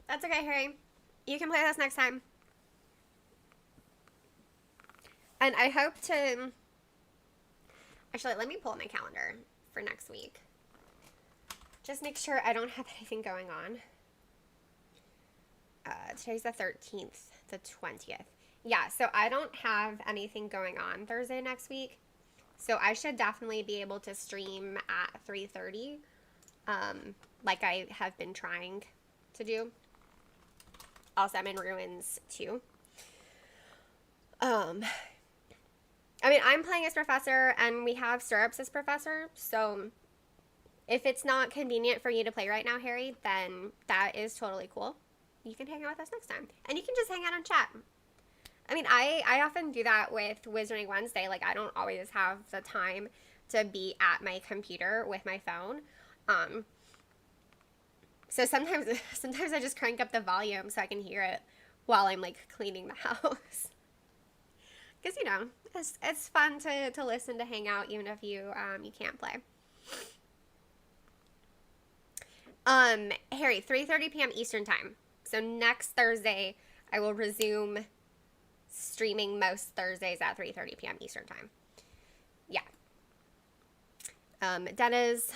That's okay, Harry. You can play this next time. And I hope to... Actually, let me pull up my calendar for next week. Just make sure I don't have anything going on. Today's the 13th, the 20th. Yeah, so I don't have anything going on Thursday next week. So I should definitely be able to stream at 3:30, like I have been trying to do. Also, I'm in Ruins too. I mean, I'm playing as Professor, and we have Syrups as Professor, so if it's not convenient for you to play right now, Harry, then that is totally cool. You can hang out with us next time. And you can just hang out and chat. I mean, I often do that with Wizarding Wednesday. Like, I don't always have the time to be at my computer with my phone. So sometimes I just crank up the volume so I can hear it while I'm, like, cleaning the house. Because, you know, it's fun to listen, to hang out, even if you can't play. Harry, 3:30 p.m. Eastern Time. So next Thursday, I will resume streaming most Thursdays at 3:30 p.m. Eastern Time. Yeah. Dennis.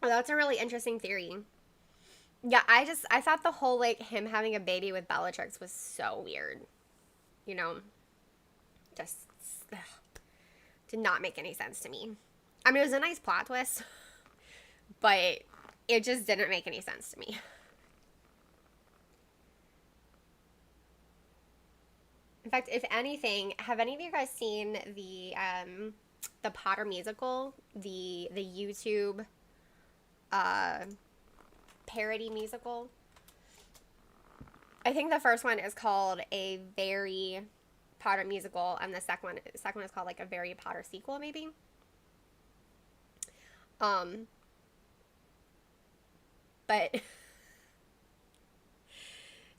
Oh, that's a really interesting theory. Yeah, I thought the whole, like, him having a baby with Bellatrix was so weird. You know? Just, ugh, did not make any sense to me. I mean, it was a nice plot twist, but it just didn't make any sense to me. In fact, if anything, have any of you guys seen the Potter musical, the YouTube parody musical? I think the first one is called A Very Potter Musical, and the second one is called like A Very Potter Sequel, maybe. But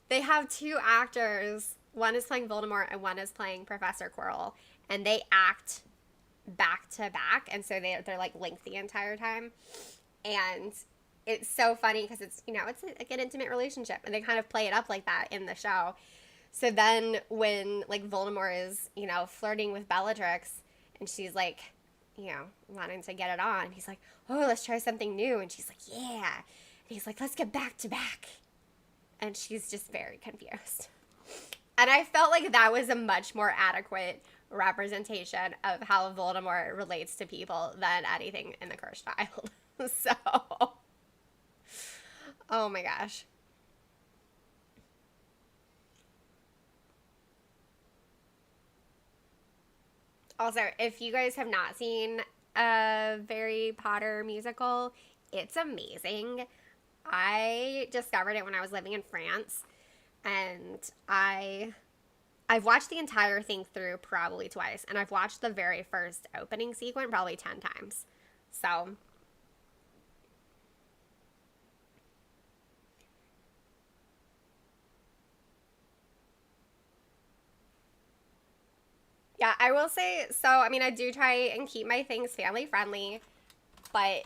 they have two actors. One is playing Voldemort and one is playing Professor Quirrell, and they act back to back, and so they're like linked the entire time. And it's so funny because it's, you know, it's like an intimate relationship, and they kind of play it up like that in the show. So then when, like, Voldemort is, you know, flirting with Bellatrix, and she's like, you know, wanting to get it on, he's like, oh, let's try something new. And she's like, yeah. And he's like, let's get back to back. And she's just very confused. And I felt like that was a much more adequate representation of how Voldemort relates to people than anything in The Cursed Child. So, Oh my gosh. Also, if you guys have not seen a Harry Potter musical, it's amazing. I discovered it when I was living in France, and I've watched the entire thing through probably twice, and I've watched the very first opening sequence probably 10 times. So, yeah, I will say, so I mean, I do try and keep my things family friendly, but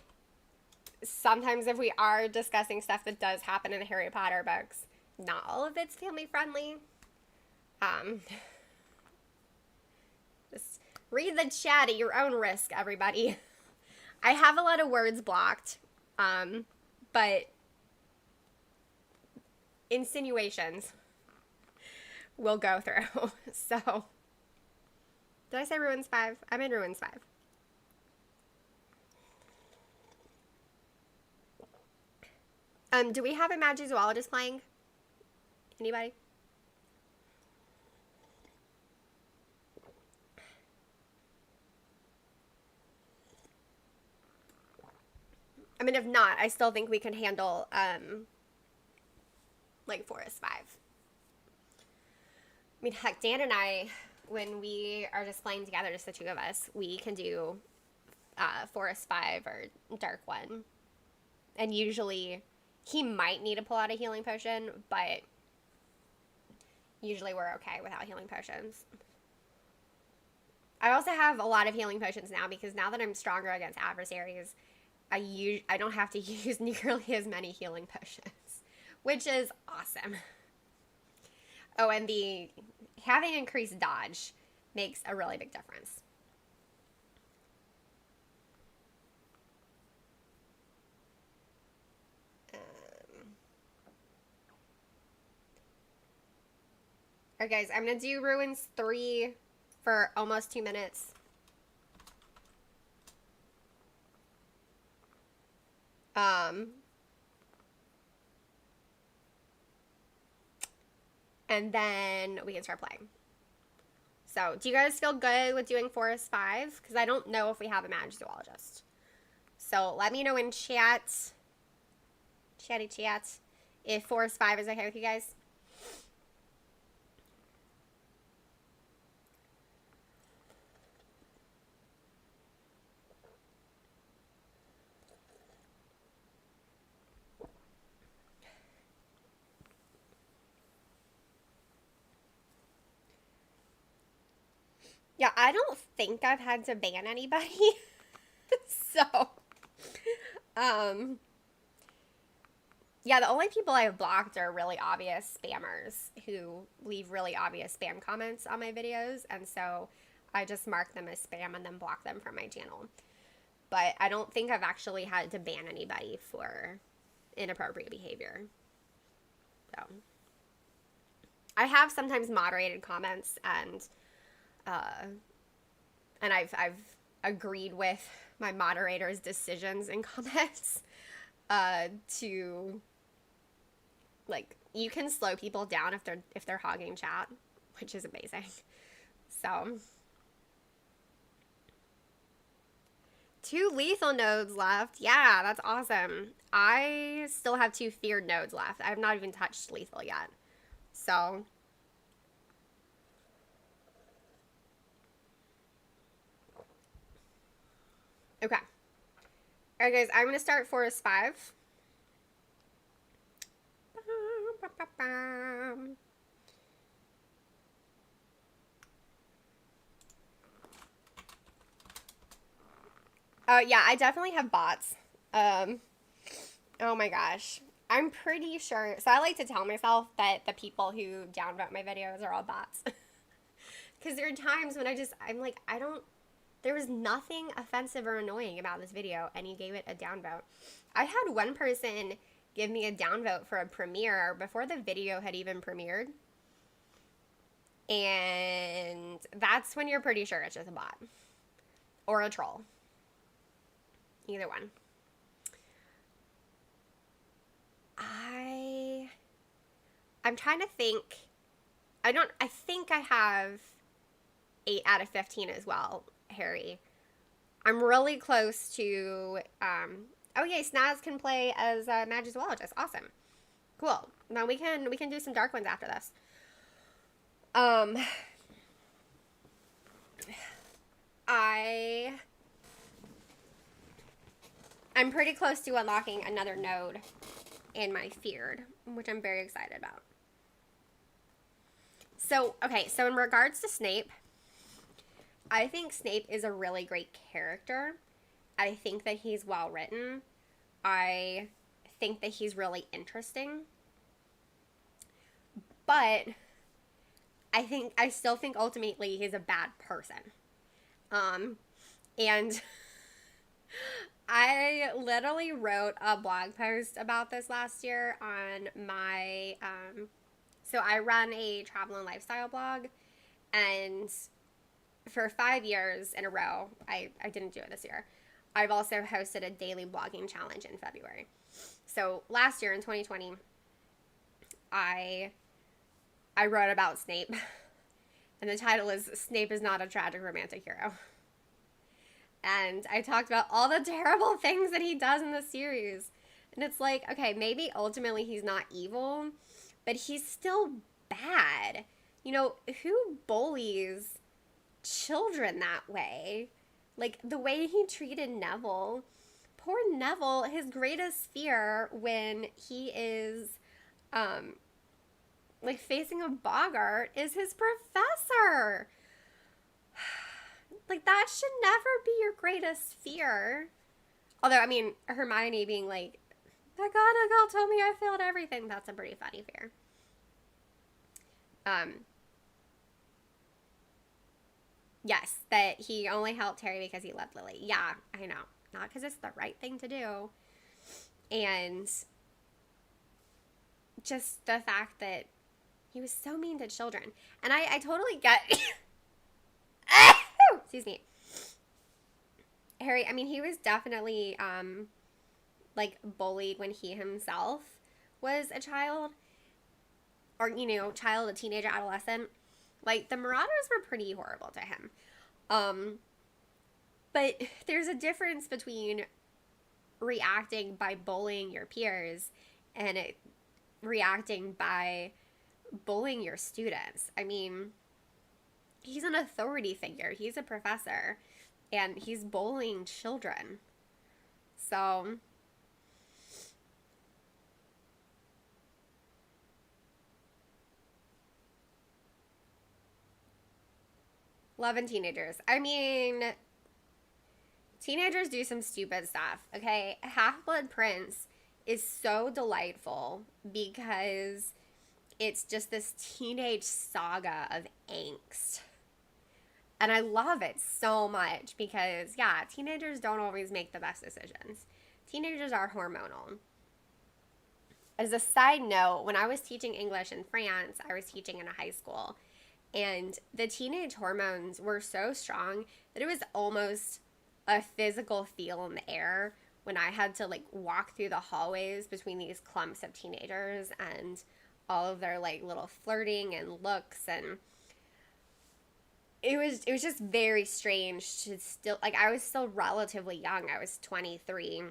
sometimes if we are discussing stuff that does happen in the Harry Potter books, not all of it's family friendly. Um, just read the chat at your own risk, everybody. I have a lot of words blocked, but insinuations will go through. So, did I say Ruins 5? I'm in Ruins 5. Do we have a Magic Zoologist playing? Anybody? I mean, if not, I still think we can handle, like, Forest 5. I mean, heck, Dan and I, when we are just playing together, just the two of us, we can do Forest 5 or Dark 1. And usually, he might need to pull out a healing potion, but usually we're okay without healing potions. I also have a lot of healing potions now because now that I'm stronger against adversaries, I don't have to use nearly as many healing potions, which is awesome. Oh, and the having increased dodge makes a really big difference. Alright guys, I'm gonna do Ruins 3 for almost 2 minutes. And then we can start playing. So, do you guys feel good with doing Forest 5? Because I don't know if we have a Magic Zoologist. So, let me know in chat, chatty chat, if Forest 5 is okay with you guys. Yeah, I don't think I've had to ban anybody. So, yeah, the only people I've blocked are really obvious spammers who leave really obvious spam comments on my videos, and so I just mark them as spam and then block them from my channel. But I don't think I've actually had to ban anybody for inappropriate behavior. So, I have sometimes moderated comments and I've agreed with my moderator's decisions and comments to, like, you can slow people down if they're hogging chat, which is amazing. So, 2 lethal nodes left. Yeah, that's awesome. I still have 2 feared nodes left. I have not even touched lethal yet. So, okay. Alright guys, I'm gonna start Forest 5. Yeah, I definitely have bots. Oh my gosh. I'm pretty sure. So I like to tell myself that the people who downvote my videos are all bots. Because there are times when I'm like, there was nothing offensive or annoying about this video, and you gave it a downvote. I had one person give me a downvote for a premiere before the video had even premiered. And that's when you're pretty sure it's just a bot. Or a troll. Either one. I'm trying to think. I think I have 8 out of 15 as well, Harry. I'm really close to, oh yay, Snaz can play as a Magizoologist. Awesome. Cool. Now we can do some dark ones after this. I'm pretty close to unlocking another node in my Feared, which I'm very excited about. So, okay, so in regards to Snape, I think Snape is a really great character. I think that he's well written. I think that he's really interesting. But I still think ultimately he's a bad person. And I literally wrote a blog post about this last year on my, so I run a travel and lifestyle blog, and for 5 years in a row, I didn't do it this year, I've also hosted a daily blogging challenge in February. So last year in 2020, I wrote about Snape, and the title is Snape is Not a Tragic Romantic Hero. And I talked about all the terrible things that he does in the series. And it's like, okay, maybe ultimately he's not evil, but he's still bad. You know, who bullies children that way? Like, the way he treated Neville. Poor Neville, his greatest fear when he is, like, facing a boggart is his professor. Like, that should never be your greatest fear. Although, I mean, Hermione being like, the McGonagall told me I failed everything. That's a pretty funny fear. Yes, that he only helped Harry because he loved Lily. Yeah, I know. Not because it's the right thing to do. And just the fact that he was so mean to children. And I totally get... Excuse me. Harry, I mean, he was definitely, like, bullied when he himself was a child. Or, you know, child, a teenager, adolescent. Like, the Marauders were pretty horrible to him. But there's a difference between reacting by bullying your peers and reacting by bullying your students. I mean... He's an authority figure. He's a professor. And he's bullying children. So... Loving teenagers. I mean... Teenagers do some stupid stuff, okay? Half-Blood Prince is so delightful because it's just this teenage saga of angst. And I love it so much because, yeah, teenagers don't always make the best decisions. Teenagers are hormonal. As a side note, when I was teaching English in France, I was teaching in a high school. And the teenage hormones were so strong that it was almost a physical feel in the air when I had to, like, walk through the hallways between these clumps of teenagers and all of their, like, little flirting and looks, and it was just very strange to still, like, I was still relatively young. I was 23,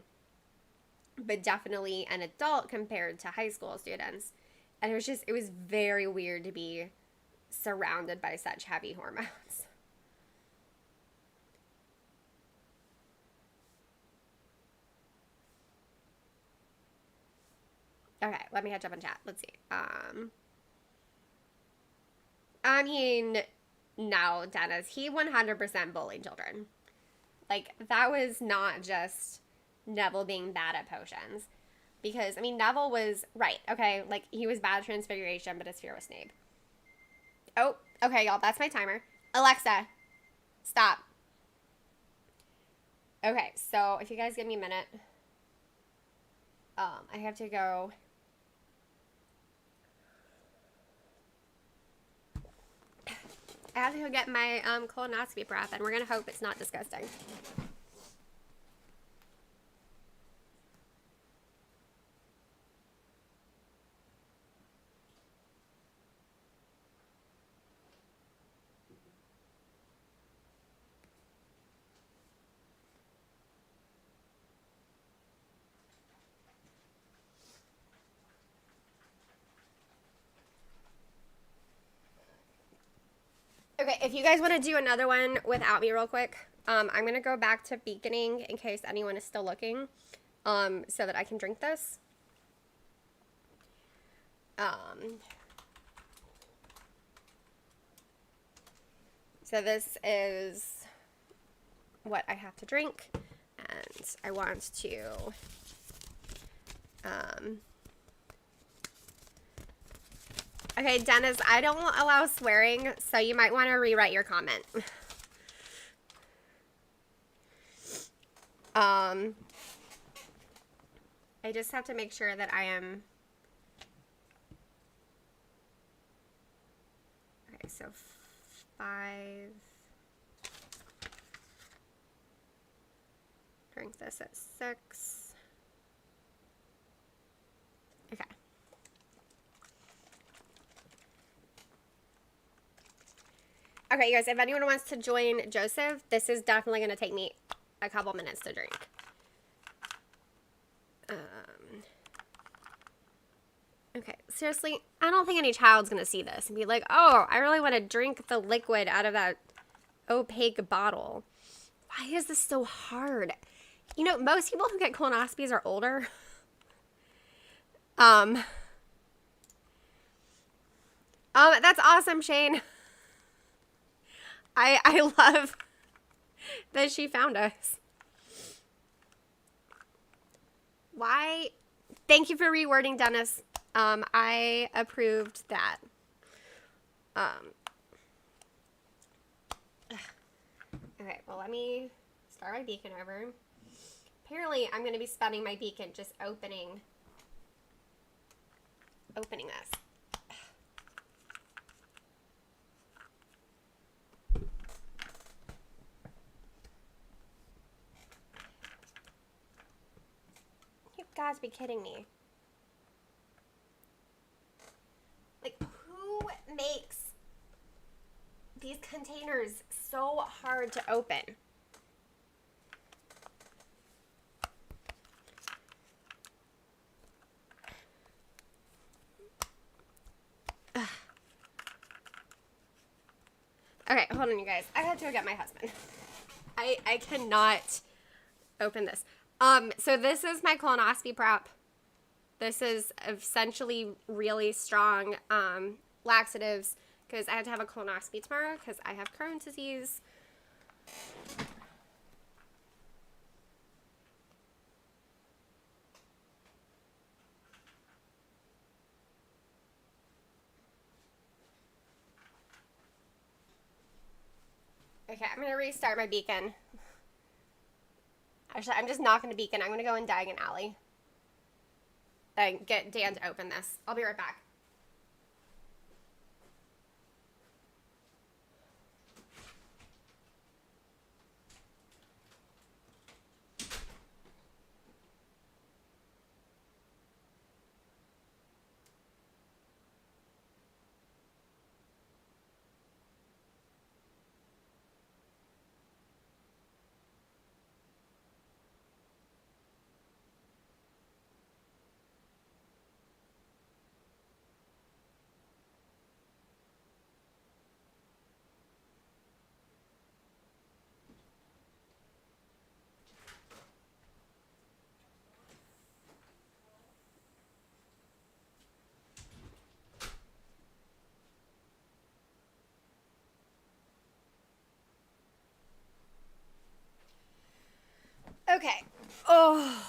but definitely an adult compared to high school students. And it was very weird to be surrounded by such heavy hormones. Okay, let me catch up on chat. Let's see. I mean, no, Dennis, he 100% bullied children. Like, that was not just Neville being bad at potions. Because, I mean, Neville was, right, okay, like, he was bad at Transfiguration, but his fear was Snape. Oh, okay, y'all, that's my timer. Alexa, stop. Okay, so if you guys give me a minute, I have to go... I have to go get my colonoscopy breath, and we're going to hope it's not disgusting. Okay, if you guys want to do another one without me real quick, I'm going to go back to beaconing in case anyone is still looking, so that I can drink this. So this is what I have to drink, and I want to, okay, Dennis, I don't allow swearing, so you might want to rewrite your comment. I just have to make sure that I am, okay, so 5, drink this at 6, okay. Okay, you guys, if anyone wants to join Joseph, this is definitely going to take me a couple minutes to drink. Okay, seriously, I don't think any child's going to see this and be like, oh, I really want to drink the liquid out of that opaque bottle. Why is this so hard? You know, most people who get colonoscopies are older. That's awesome, Shane. I love that she found us. Why? Thank you for rewording, Dennis. I approved that. Okay, well, let me start my beacon over. Apparently, I'm going to be spending my beacon just opening this. You've got to be kidding me. Like, who makes these containers so hard to open? Ugh. Okay, hold on, you guys. I had to go get my husband. I cannot open this. So this is my colonoscopy prep. This is essentially really strong laxatives because I have to have a colonoscopy tomorrow because I have Crohn's disease. Okay, I'm going to restart my beacon. Actually, I'm just not going to beacon. I'm going to go in Diagon Alley and get Dan to open this. I'll be right back. Okay. Oh.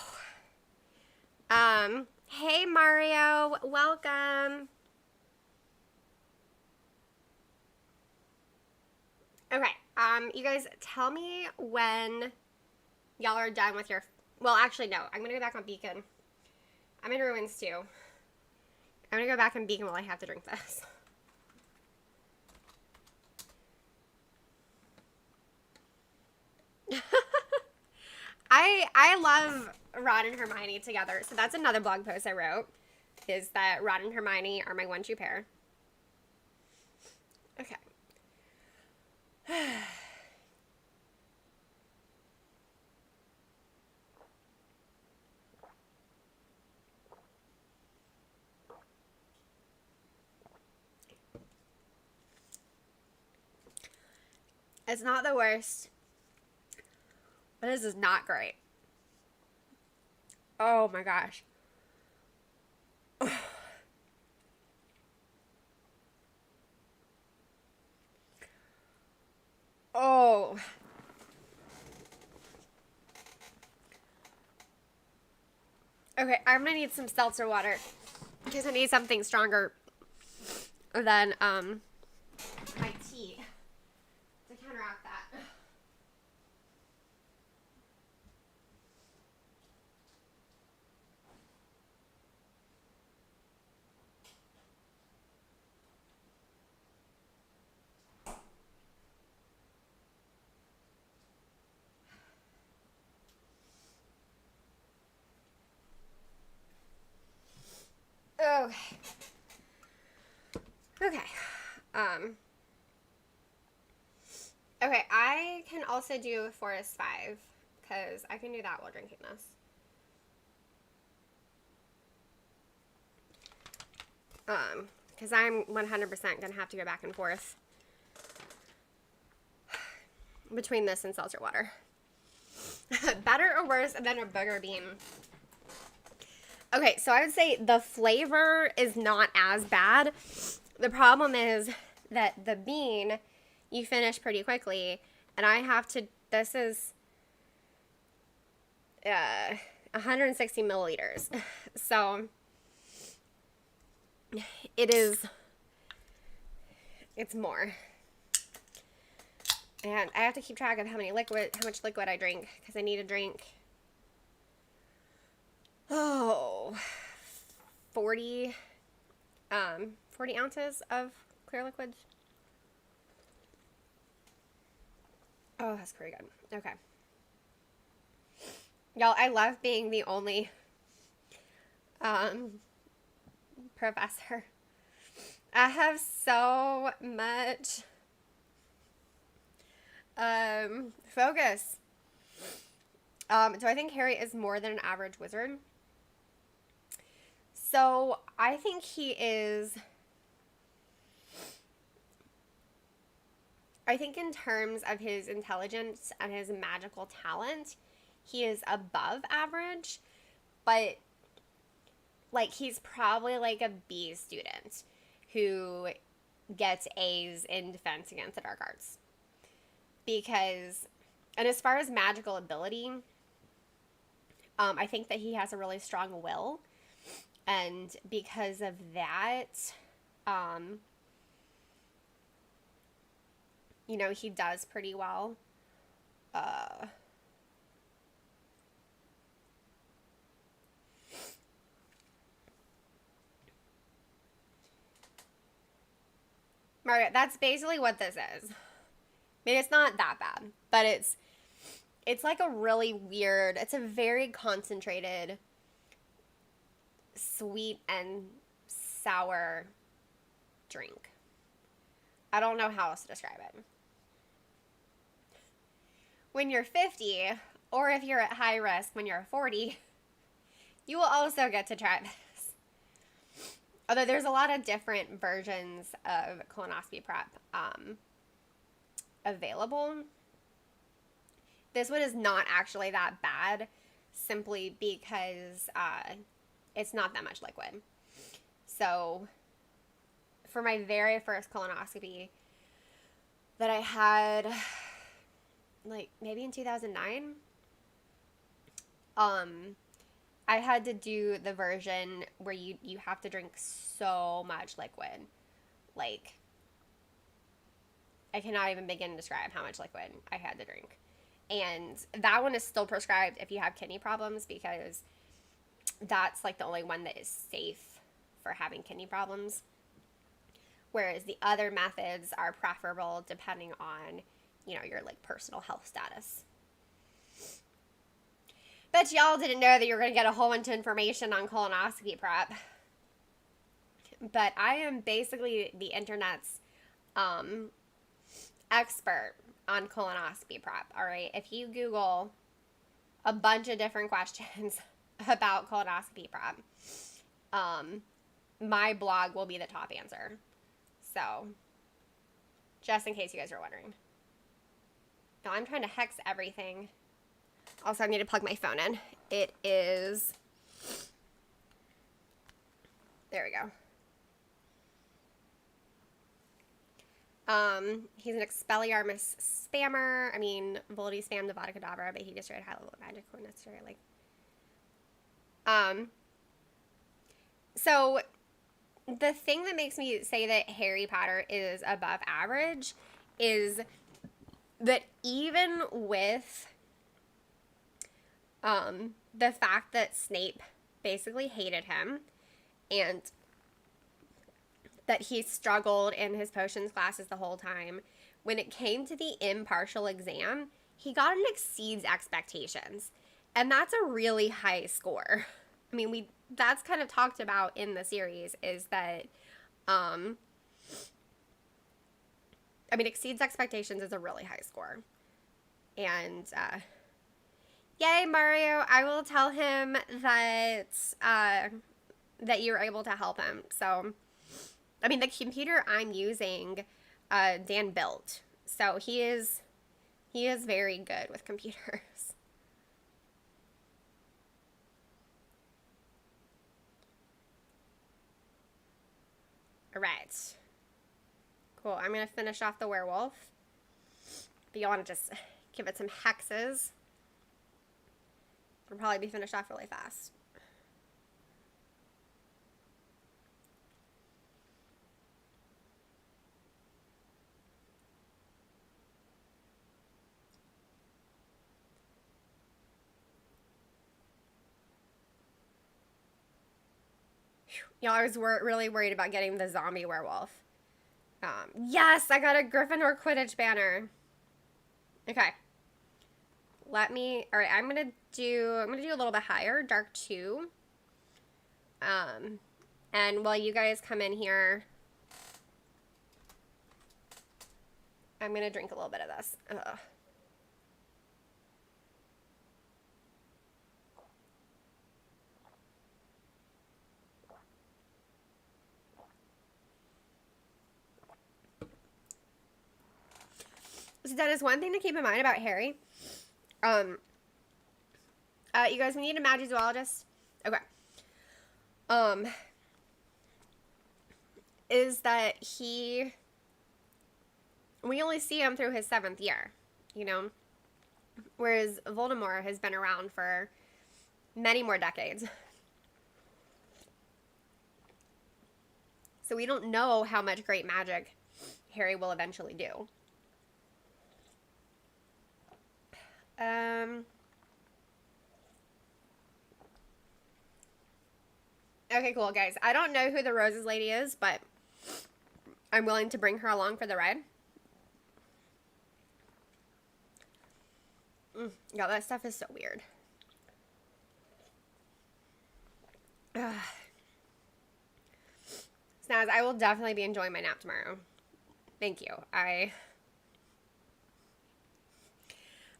Hey Mario, welcome. Okay. You guys tell me when y'all are done with your, well, actually no. I'm going to go back on Beacon. I'm in Ruins too. I'm going to go back on Beacon while I have to drink this. I love Ron and Hermione together. So that's another blog post I wrote, is that Ron and Hermione are my one true pair. Okay. It's not the worst, but this is not great. Oh my gosh. Oh. Okay, I'm gonna need some seltzer water because I need something stronger than my tea to counteract that. Okay. Okay. Um. Okay, I can also do Forest 5 because I can do that while drinking this. Because I'm 100% gonna have to go back and forth between this and seltzer water. Better or worse than a booger bean? Okay, so I would say the flavor is not as bad. The problem is that the bean you finish pretty quickly, and I have to. This is 160 milliliters, so it's more, and I have to keep track of how much liquid I drink because I need to drink 40 ounces of clear liquid. Oh, that's pretty good. Okay. Y'all, I love being the only professor. I have so much focus. So I think Harry is more than an average wizard. So I think he is. I think in terms of his intelligence and his magical talent, he is above average, but like he's probably like a B student who gets A's in defense against the dark arts. Because, and as far as magical ability, I think that he has a really strong will, and because of that, he does pretty well. Margaret, that's basically what this is. I mean, it's not that bad, but it's like a really weird, it's a very concentrated, sweet and sour drink. I don't know how else to describe it. When you're 50, or if you're at high risk when you're 40, you will also get to try this. Although there's a lot of different versions of colonoscopy prep available. This one is not actually that bad, simply because it's not that much liquid. So for my very first colonoscopy that I had, like maybe in 2009, I had to do the version where you have to drink so much liquid. Like, I cannot even begin to describe how much liquid I had to drink. And that one is still prescribed if you have kidney problems, because that's like the only one that is safe for having kidney problems. Whereas the other methods are preferable depending on, your like personal health status. Bet y'all didn't know that you were going to get a whole bunch of information on colonoscopy prep. But I am basically the internet's expert on colonoscopy prep, all right? If you Google a bunch of different questions about colonoscopy prep, my blog will be the top answer. So, just in case you guys are wondering. Now I'm trying to hex everything. Also, I need to plug my phone in. It is... There we go. He's an Expelliarmus spammer. I mean, Voldy spammed the Vada Kedavra, but he destroyed high level magic when necessary. Like, so the thing that makes me say that Harry Potter is above average is that even with the fact that Snape basically hated him and that he struggled in his potions classes the whole time, when it came to the impartial exam, he got an exceeds expectations. And that's a really high score. I mean, that's kind of talked about in the series, is that, I mean, exceeds expectations is a really high score. And, yay, Mario, I will tell him that, that you were able to help him. So, I mean, the computer I'm using, Dan built. So he is very good with computers. All right. Cool. I'm going to finish off the werewolf. But you want to just give it some hexes. It'll probably be finished off really fast. Y'all, I was really worried about getting the zombie werewolf. Yes, I got a Gryffindor Quidditch banner. Okay. Alright, I'm gonna do a little bit higher, dark 2. And while you guys come in here, I'm gonna drink a little bit of this. Ugh. So that is one thing to keep in mind about Harry. You guys, we need a Magizoologist. Okay. Is that we only see him through his 7th year, you know? Whereas Voldemort has been around for many more decades. So we don't know how much great magic Harry will eventually do. Okay, cool, guys. I don't know who the Roses lady is, but I'm willing to bring her along for the ride. Yeah, that stuff is so weird. Snaz, I will definitely be enjoying my nap tomorrow. Thank you.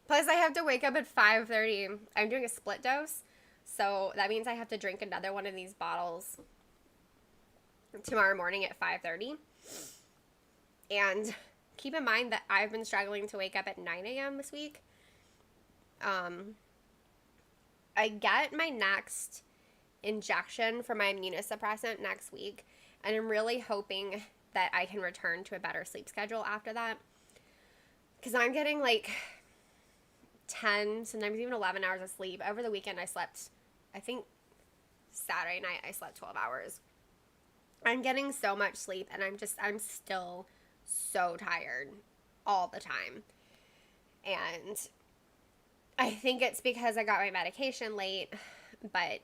Plus, I have to wake up at 5:30. I'm doing a split dose, so that means I have to drink another one of these bottles tomorrow morning at 5:30. And keep in mind that I've been struggling to wake up at 9 a.m. this week. I get my next injection for my immunosuppressant next week, and I'm really hoping that I can return to a better sleep schedule after that. Because I'm getting like 10, sometimes even 11 hours of sleep. Over the weekend I slept, I think Saturday night I slept 12 hours. I'm getting so much sleep, and I'm still so tired all the time. And I think it's because I got my medication late, but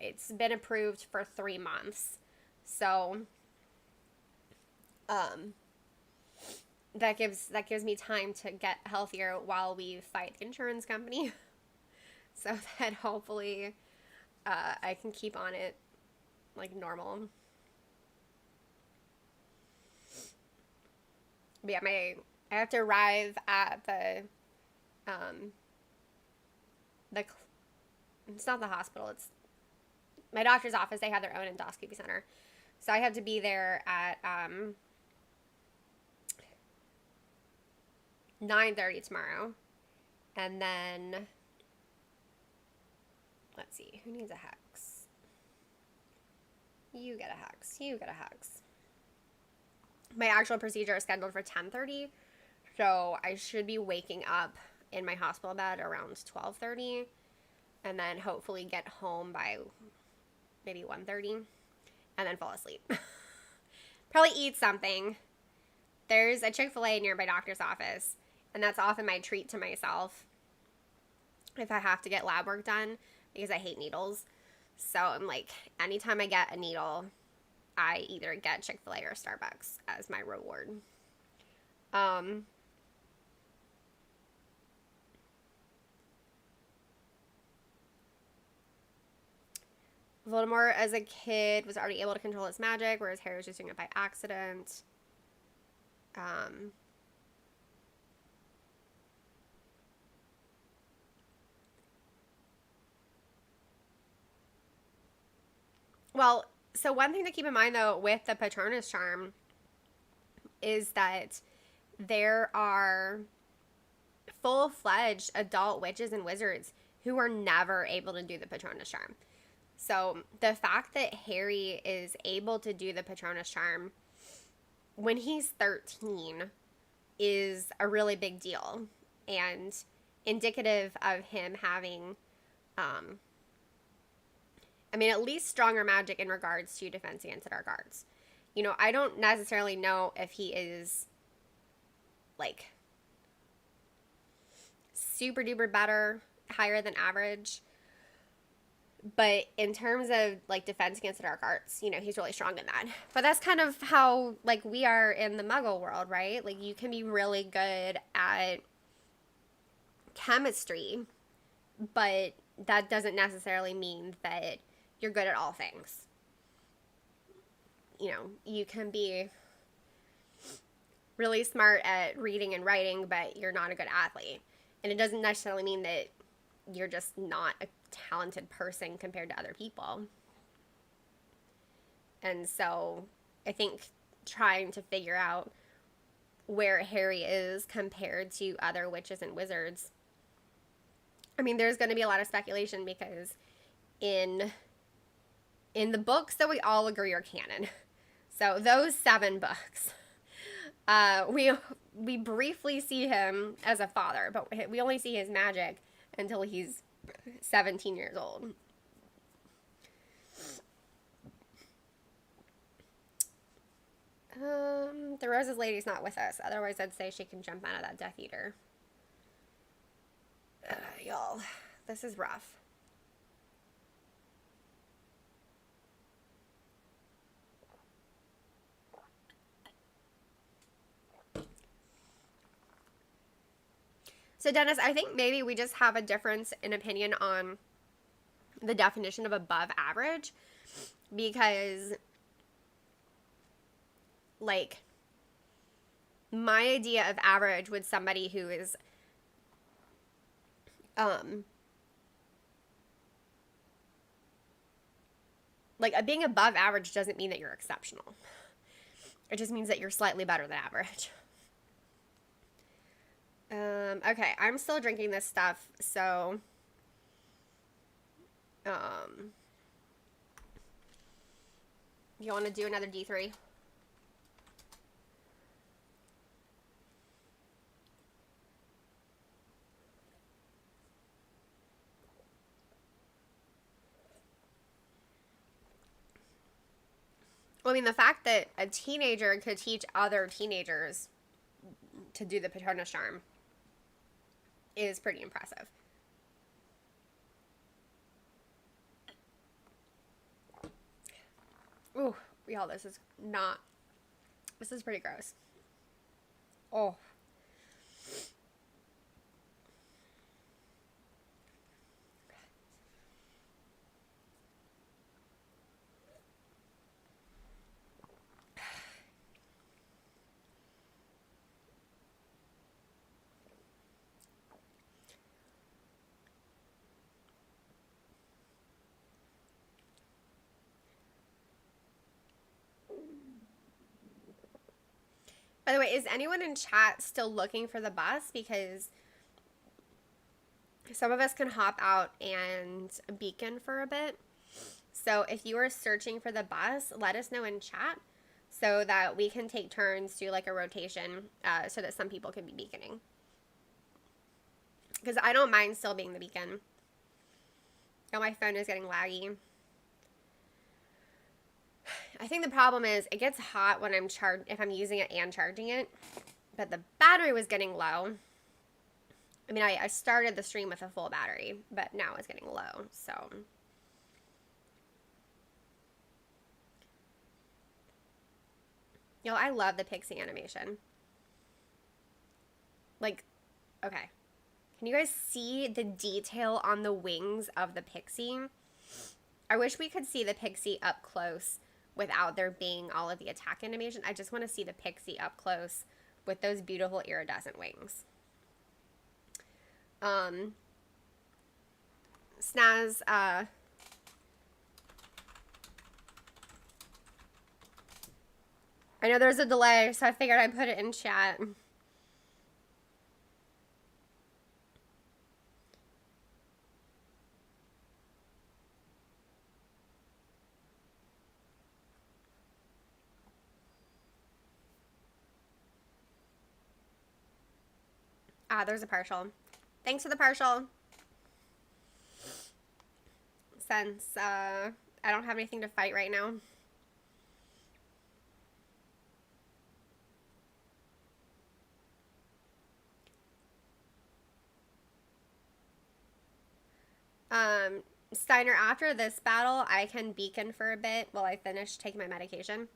it's been approved for 3 months. So, that gives me time to get healthier while we fight the insurance company. So that hopefully, I can keep on it like normal. But yeah, I have to arrive at it's not the hospital, it's my doctor's office. They have their own endoscopy center. So I have to be there at 9:30 tomorrow. And then, let's see, who needs a hex? You get a hex. You get a hex. My actual procedure is scheduled for 10:30, so I should be waking up in my hospital bed around 12:30, and then hopefully get home by maybe 1:30, and then fall asleep. Probably eat something. There's a Chick-fil-A near my doctor's office, and that's often my treat to myself if I have to get lab work done, because I hate needles. So I'm like, anytime I get a needle, I either get Chick-fil-A or Starbucks as my reward. Voldemort as a kid was already able to control his magic, whereas Harry was just doing it by accident. Well, so one thing to keep in mind, though, with the Patronus charm is that there are full-fledged adult witches and wizards who are never able to do the Patronus charm. So the fact that Harry is able to do the Patronus charm when he's 13 is a really big deal and indicative of him having, at least stronger magic in regards to defense against dark arts. I don't necessarily know if he is, like, super duper better, higher than average. But in terms of, like, defense against the dark arts, he's really strong in that. But that's kind of how, like, we are in the Muggle world, right? Like, you can be really good at chemistry, but that doesn't necessarily mean that you're good at all things. You can be really smart at reading and writing, but you're not a good athlete. And it doesn't necessarily mean that you're just not a talented person compared to other people. And so I think trying to figure out where Harry is compared to other witches and wizards, there's going to be a lot of speculation, because in the books that we all agree are canon, so those 7 books, we briefly see him as a father, but we only see his magic until he's 17 years old. The Rose's Lady's not with us. Otherwise, I'd say she can jump out of that Death Eater. Y'all, this is rough. So, Dennis, I think maybe we just have a difference in opinion on the definition of above average, because, like, my idea of average with somebody who is, like, being above average doesn't mean that you're exceptional. It just means that you're slightly better than average. Okay, I'm still drinking this stuff, so, you want to do another D3? Well, the fact that a teenager could teach other teenagers to do the Patronus charm is pretty impressive. Ooh, y'all, this is pretty gross. Oh. By the way, is anyone in chat still looking for the bus? Because some of us can hop out and beacon for a bit. So if you are searching for the bus, let us know in chat so that we can take turns, do like a rotation, so that some people can be beaconing. Because I don't mind still being the beacon. Oh, my phone is getting laggy. I think the problem is it gets hot when if I'm using it and charging it. But the battery was getting low. I mean, I started the stream with a full battery, but now it's getting low, so. Yo, I love the pixie animation. Like, okay. Can you guys see the detail on the wings of the pixie? I wish we could see the pixie up close without there being all of the attack animation. I just want to see the pixie up close with those beautiful iridescent wings. Snaz, I know there's a delay, so I figured I'd put it in chat. Ah, there's a partial. Thanks for the partial. Since I don't have anything to fight right now. Steiner, after this battle, I can beacon for a bit while I finish taking my medication.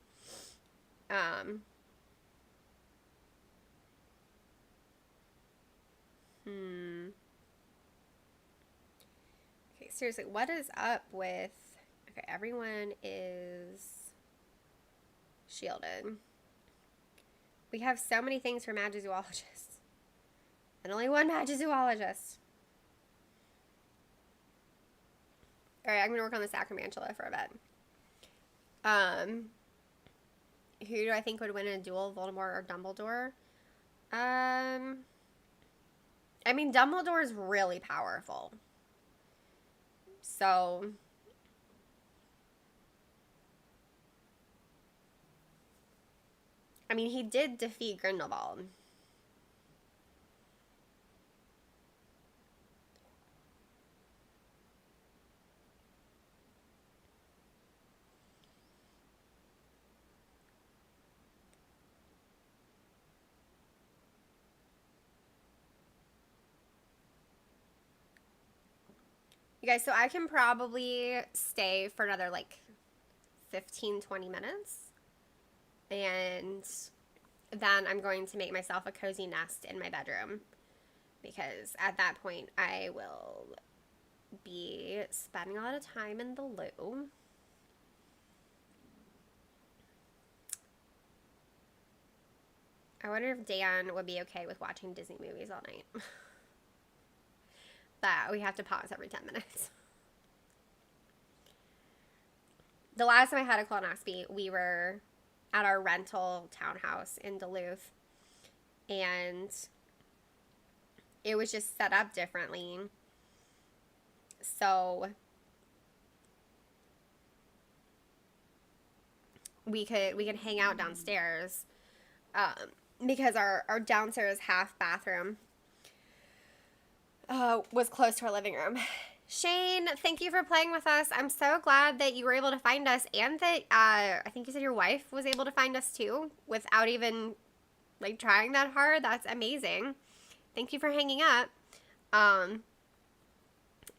Okay, seriously, what is up with... Okay, everyone is shielded. We have so many things for Magizoologists. And only one Magizoologist. Alright, I'm going to work on this Acromantula for a bit. Who do I think would win in a duel, Voldemort or Dumbledore? I mean, Dumbledore is really powerful. So... I mean, he did defeat Grindelwald. You guys, so I can probably stay for another, like, 15, 20 minutes. And then I'm going to make myself a cozy nest in my bedroom. Because at that point, I will be spending a lot of time in the loo. I wonder if Dan would be okay with watching Disney movies all night. But we have to pause every 10 minutes. The last time I had a colonoscopy, we were at our rental townhouse in Duluth. And it was just set up differently. So we could hang out downstairs. Because our downstairs half bathroom was close to our living room. Shane, thank you for playing with us. I'm so glad that you were able to find us, and that I think you said your wife was able to find us too without even like trying that hard. That's amazing. Thank you for hanging up. And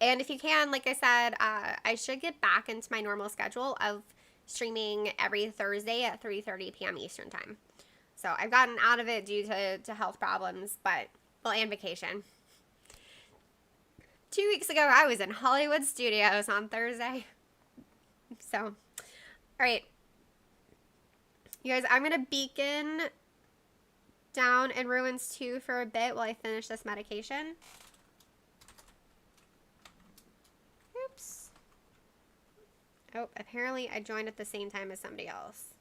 if you can, like I said, I should get back into my normal schedule of streaming every Thursday at 3:30 p.m. Eastern time. So I've gotten out of it due to health problems, but, well, and vacation. 2 weeks ago, I was in Hollywood Studios on Thursday. So, all right. You guys, I'm going to beacon down in Ruins 2 for a bit while I finish this medication. Oops. Oh, apparently I joined at the same time as somebody else.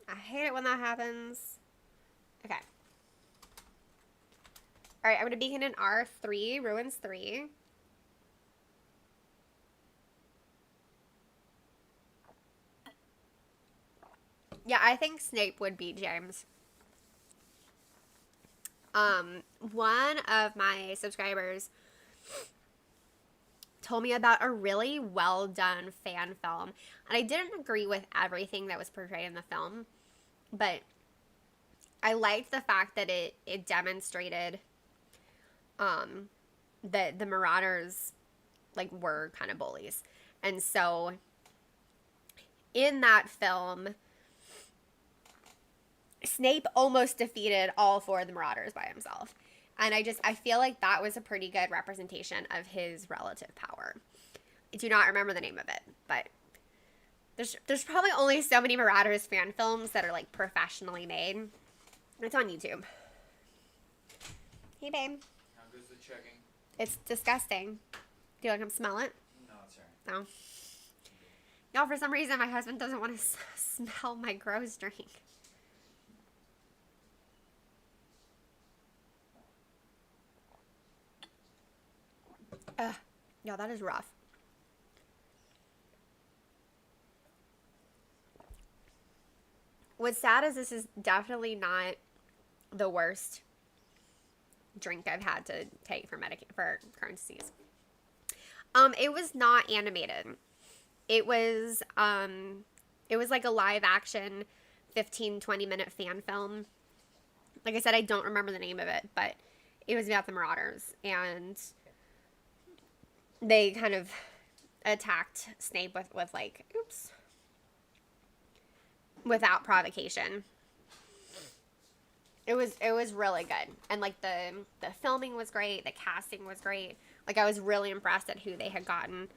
I hate it when that happens. Okay. All right, I'm going to begin in R3, Ruins 3. Yeah, I think Snape would be James. One of my subscribers told me about a really well done fan film, and I didn't agree with everything that was portrayed in the film, but I liked the fact that it demonstrated that the Marauders like were kind of bullies. And so in that film, Snape almost defeated all four of the Marauders by himself. And I feel like that was a pretty good representation of his relative power. I do not remember the name of it, but there's probably only so many Marauders fan films that are like professionally made. It's on YouTube. Hey, babe. How goes the checking? It's disgusting. Do you like him smell it? No, it's alright. No. Y'all, for some reason, my husband doesn't want to smell my gross drink. Yeah, that is rough. What's sad is this is definitely not the worst drink I've had to take for Crohn's disease. It was not animated. It was like a live action 15-20 minute fan film. Like I said, I don't remember the name of it, but it was about the Marauders, and they kind of attacked Snape with like, oops, without provocation. It was really good, and like the filming was great, the casting was great. Like I was really impressed at who they had gotten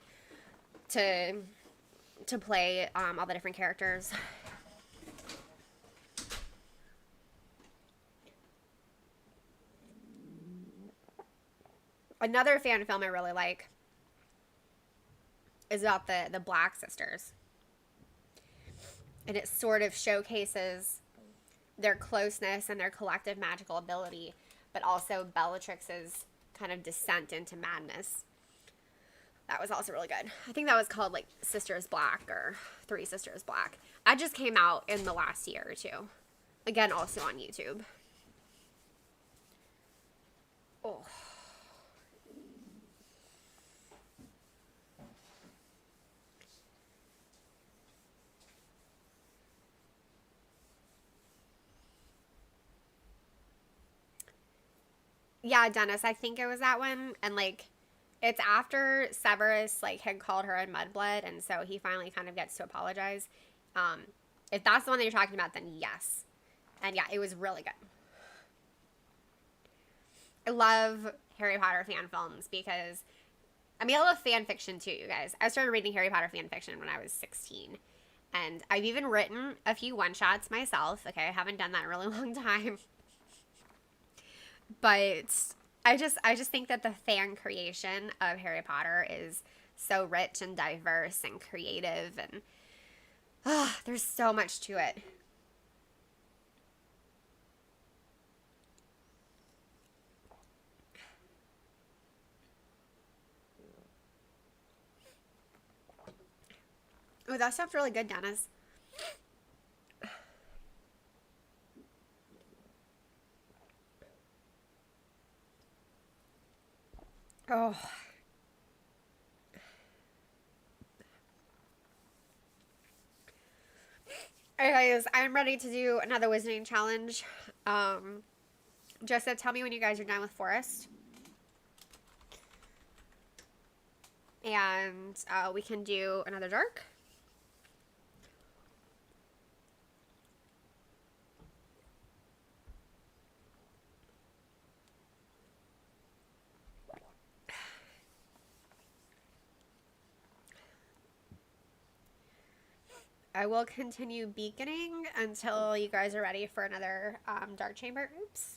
to play all the different characters. Another fan film I really like is about the Black sisters, and it sort of showcases their closeness and their collective magical ability, but also Bellatrix's kind of descent into madness. That was also really good. I think that was called like Sisters Black or Three Sisters Black. That just came out in the last year or two. Again, also on YouTube. Oh. Yeah, Dennis, I think it was that one. And like, it's after Severus like had called her a mudblood, and so he finally kind of gets to apologize. If that's the one that you're talking about, then yes. And yeah, it was really good. I love Harry Potter fan films because, I mean, I love fan fiction too, you guys. I started reading Harry Potter fan fiction when I was 16. And I've even written a few one-shots myself. Okay, I haven't done that in a really long time. But I just think that the fan creation of Harry Potter is so rich and diverse and creative, and there's so much to it. Oh, that stuff's really good, Dennis. Oh. Alright, guys, I'm ready to do another Wizarding challenge. Joseph, tell me when you guys are done with Forest. And we can do another dark. I will continue beaconing until you guys are ready for another dark chamber. Oops.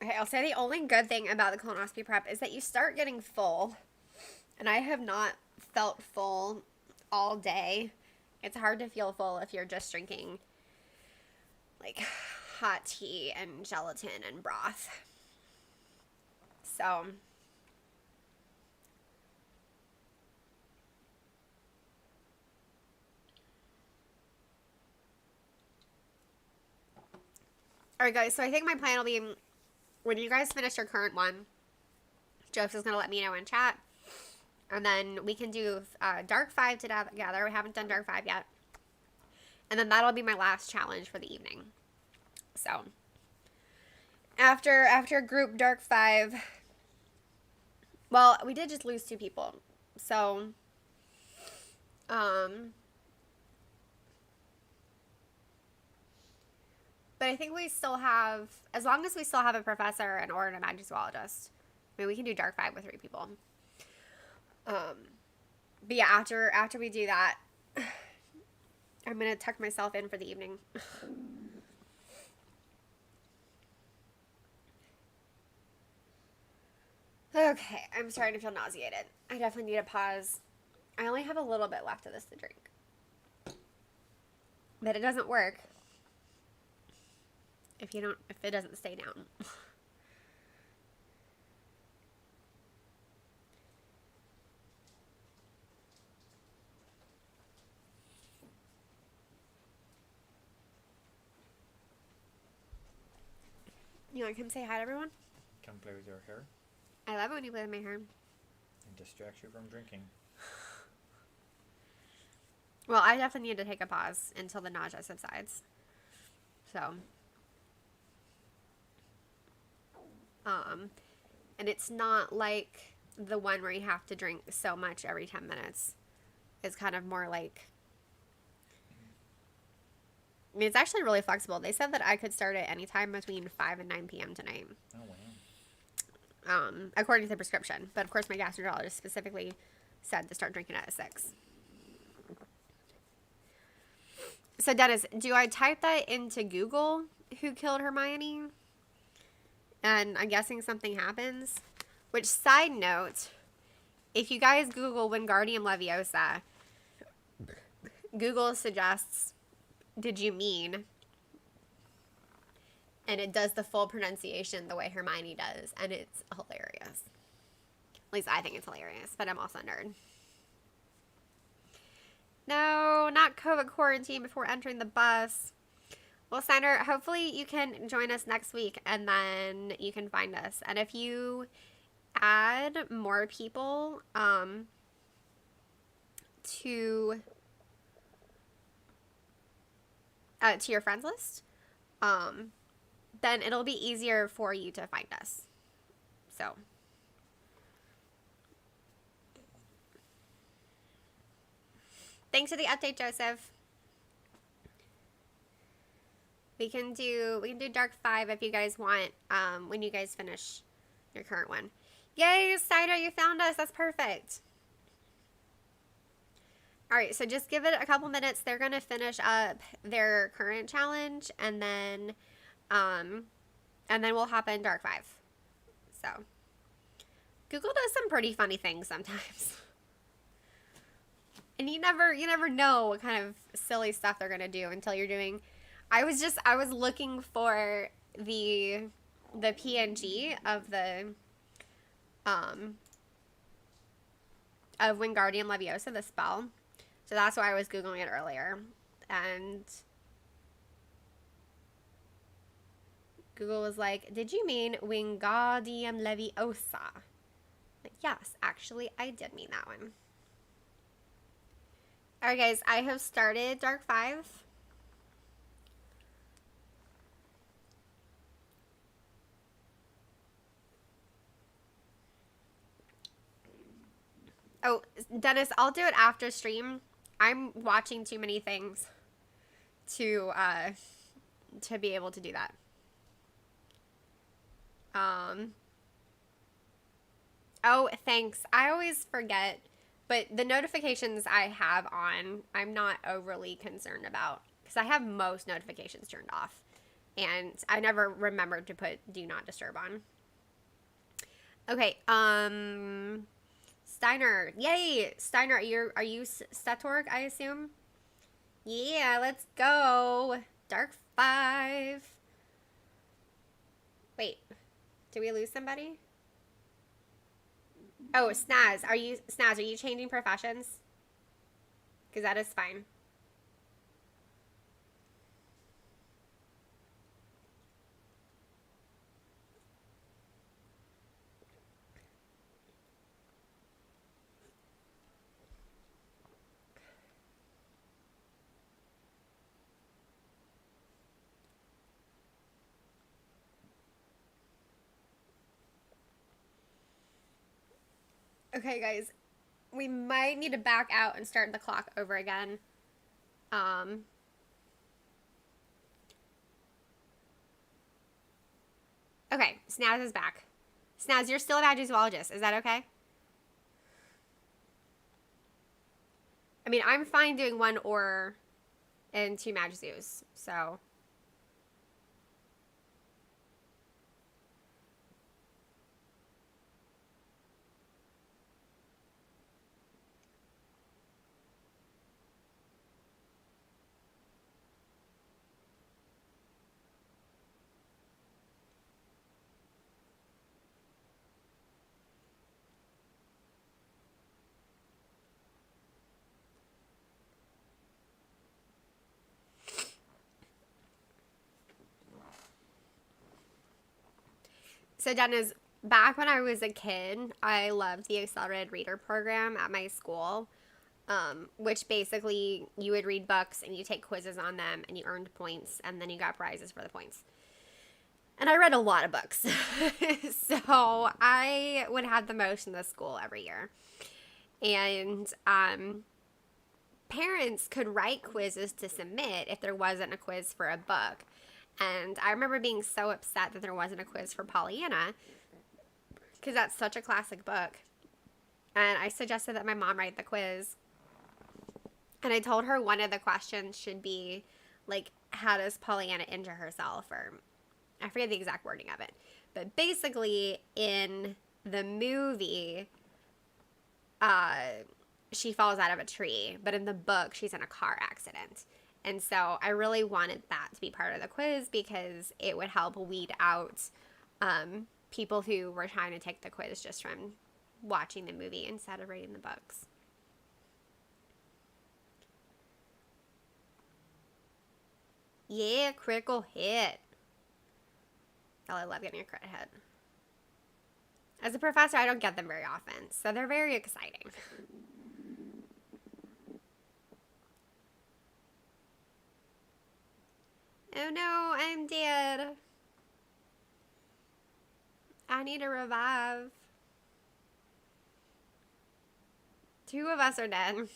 Okay, Okay, I'll say the only good thing about the colonoscopy prep is that you start getting full. And I have not felt full all day. It's hard to feel full if you're just drinking like hot tea and gelatin and broth. So alright guys, so I think my plan will be when you guys finish your current one, Joseph's going to let me know in chat. And then we can do Dark 5 together. We haven't done Dark 5 yet. And then that'll be my last challenge for the evening. So, after group Dark 5, well, we did just lose 2 people. So, but I think we still have, as long as we still have a professor and or a magic zoologist, I mean, we can do Dark 5 with 3 people. But yeah, after we do that, I'm gonna tuck myself in for the evening. Okay, I'm starting to feel nauseated. I definitely need a pause. I only have a little bit left of this to drink. But it doesn't work if it doesn't stay down. You want to come say hi to everyone? Come play with your hair I love it when you play with my hair. and distract you from drinking. Well, I definitely need to take a pause until the nausea subsides. So, and it's not like the one where you have to drink so much every 10 minutes. It's kind of more like, I mean, it's actually really flexible. They said that I could start at any time between 5 and 9 p.m. tonight. Oh, wow. According to the prescription. But of course, my gastroenterologist specifically said to start drinking at 6. So, Dennis, do I type that into Google, who killed Hermione? And I'm guessing something happens. Which, side note, if you guys Google Wingardium Leviosa, Google suggests, did you mean? And it does the full pronunciation the way Hermione does. And it's hilarious. At least I think it's hilarious, but I'm also a nerd. No, not COVID quarantine before entering the bus. Well, Sander, hopefully you can join us next week and then you can find us. And if you add more people to your friends list, then it'll be easier for you to find us. So, thanks for the update, Joseph. We can do Dark 5 if you guys want, when you guys finish your current one. Yay, Cider, you found us. That's perfect. All right, so just give it a couple minutes. They're going to finish up their current challenge, and then we'll hop in Dark 5. So, Google does some pretty funny things sometimes. And you never know what kind of silly stuff they're going to do until you're doing. I was looking for the PNG of of Wingardium Leviosa, the spell. So that's why I was Googling it earlier. And Google was like, did you mean Wingardium Leviosa? Like, yes, actually, I did mean that one. Alright, guys, I have started Dark 5. Oh, Dennis, I'll do it after stream. I'm watching too many things to be able to do that. Oh, thanks. I always forget, but the notifications I have on, I'm not overly concerned about because I have most notifications turned off. And I never remembered to put do not disturb on. Okay, Steiner. Yay! Steiner, are you Statorg, I assume? Yeah, let's go. Dark 5. Wait, did we lose somebody? Oh, Snaz. Snaz, are you changing professions? Because that is fine. Okay, guys. We might need to back out and start the clock over again. Um, okay, Snaz is back. Snaz, you're still a magizoologist. Is that okay? I mean, I'm fine doing 1 or and 2 Magizoos, so. So, Dennis, back when I was a kid, I loved the Accelerated Reader program at my school, which basically you would read books and you take quizzes on them and you earned points and then you got prizes for the points. And I read a lot of books. So I would have the most in the school every year. And parents could write quizzes to submit if there wasn't a quiz for a book. And I remember being so upset that there wasn't a quiz for Pollyanna because that's such a classic book. And I suggested that my mom write the quiz. And I told her one of the questions should be, like, how does Pollyanna injure herself? Or I forget the exact wording of it. But basically, in the movie, she falls out of a tree. But in the book, she's in a car accident. And so I really wanted that to be part of the quiz because it would help weed out people who were trying to take the quiz just from watching the movie instead of reading the books. Yeah, critical hit. Oh, I love getting a crit hit. As a professor, I don't get them very often, so they're very exciting. Oh no, I'm dead. I need a revive. 2 of us are dead.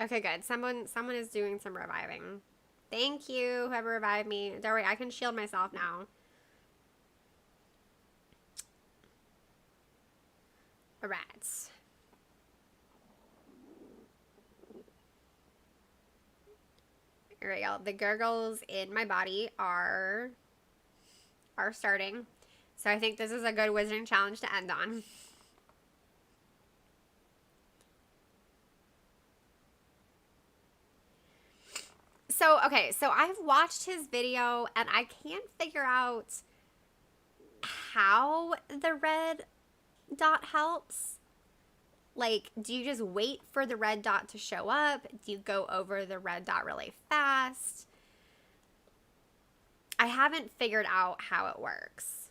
Okay, good. Someone is doing some reviving. Thank you, whoever revived me. Don't worry, I can shield myself now. Rats. Alright, y'all. The gurgles in my body are starting. So I think this is a good wizarding challenge to end on. So, okay, so I've watched his video and I can't figure out how the red dot helps. Like, do you just wait for the red dot to show up? Do you go over the red dot really fast? I haven't figured out how it works.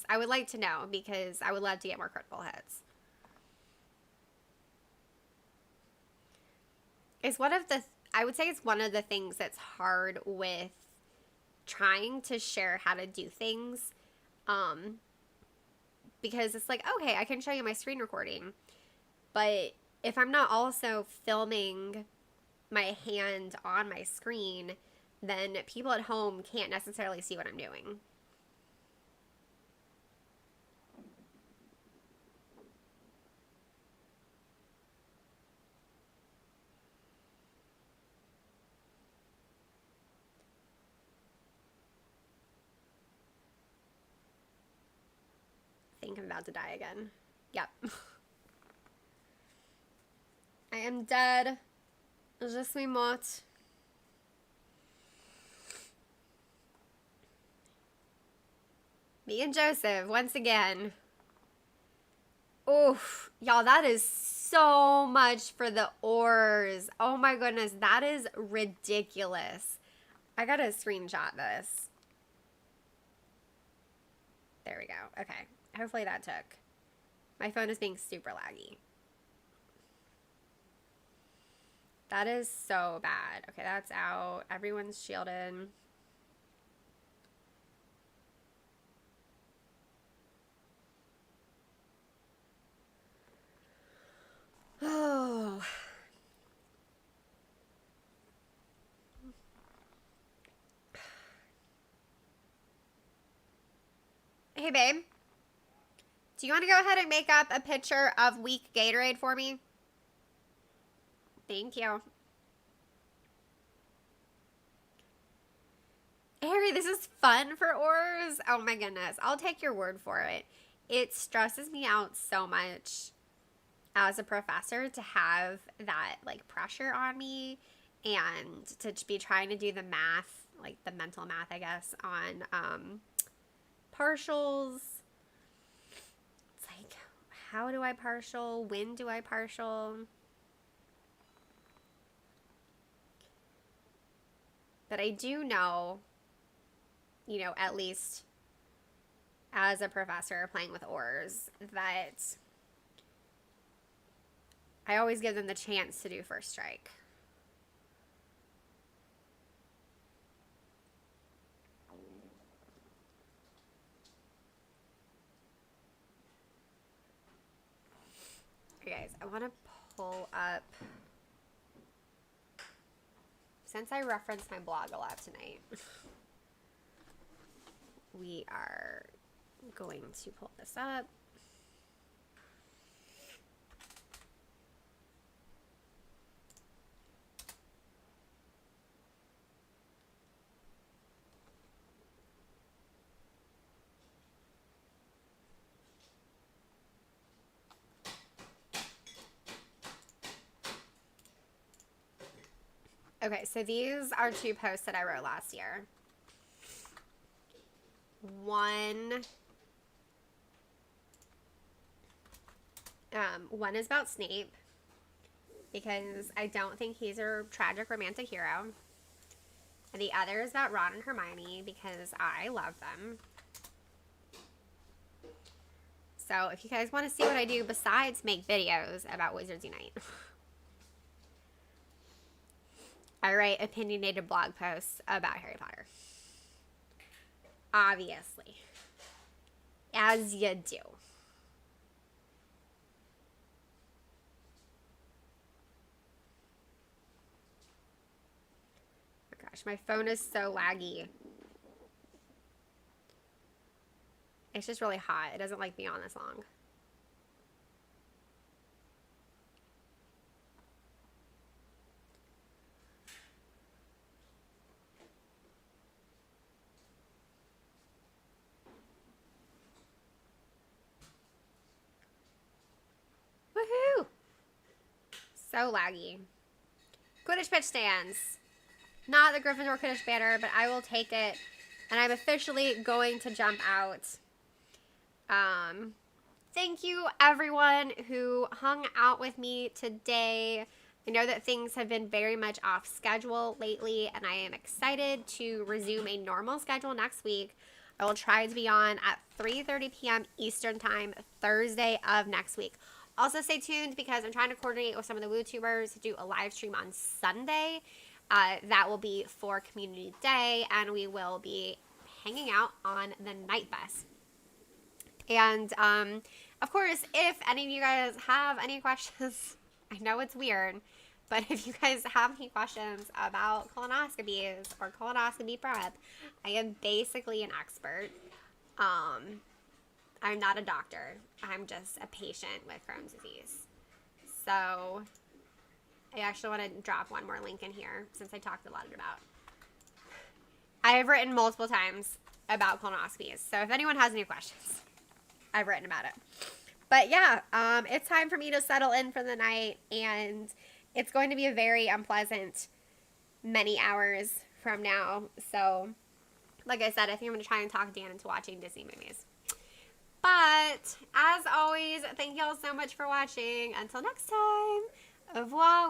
I would like to know because I would love to get more critical hits. I would say it's one of the things that's hard with trying to share how to do things. Because it's like, okay, I can show you my screen recording. But if I'm not also filming my hand on my screen, then people at home can't necessarily see what I'm doing. about to die again. Yep. I am dead. Je suis morte. Me and Joseph, once again. Oof. Y'all, that is so much for the ores. Oh my goodness, that is ridiculous. I gotta screenshot this. There we go. Okay. Hopefully that took. My phone is being super laggy. That is so bad. Okay, that's out. Everyone's shielded. Oh. Hey, babe. Do you want to go ahead and make up a picture of weak Gatorade for me? Thank you. Harry, this is fun for ores. Oh my goodness. I'll take your word for it. It stresses me out so much as a professor to have that like pressure on me and to be trying to do the math, like the mental math, I guess, on partials. It's like, how do I partial? When do I partial? But I do know, you know, at least as a professor playing with ores, that I always give them the chance to do first strike. Okay, guys, I want to pull up, since I referenced my blog a lot tonight, we are going to pull this up. Okay, so these are two posts that I wrote last year. One is about Snape, because I don't think he's a tragic romantic hero. And the other is about Ron and Hermione, because I love them. So if you guys want to see what I do besides make videos about Wizards Unite, I write opinionated blog posts about Harry Potter. Obviously. As you do. Oh gosh, my phone is so laggy. It's just really hot. It doesn't like being on this long. Woohoo! So laggy. Quidditch pitch stands. Not the Gryffindor Quidditch banner, but I will take it. And I'm officially going to jump out. Thank you, everyone who hung out with me today. I know that things have been very much off schedule lately, and I am excited to resume a normal schedule next week. I will try to be on at 3:30 p.m. Eastern Time, Thursday of next week. Also, stay tuned because I'm trying to coordinate with some of the WooTubers to do a live stream on Sunday. That will be for Community Day, and we will be hanging out on the Night Bus. And, of course, if any of you guys have any questions, I know it's weird, but if you guys have any questions about colonoscopies or colonoscopy prep, I am basically an expert. I'm not a doctor. I'm just a patient with Crohn's disease. So I actually want to drop one more link in here since I talked a lot about. I have written multiple times about colonoscopies. So if anyone has any questions, I've written about it. But yeah, it's time for me to settle in for the night, and it's going to be a very unpleasant many hours from now. So, like I said, I think I'm going to try and talk Dan into watching Disney movies. But, as always, thank y'all so much for watching. Until next time, au revoir.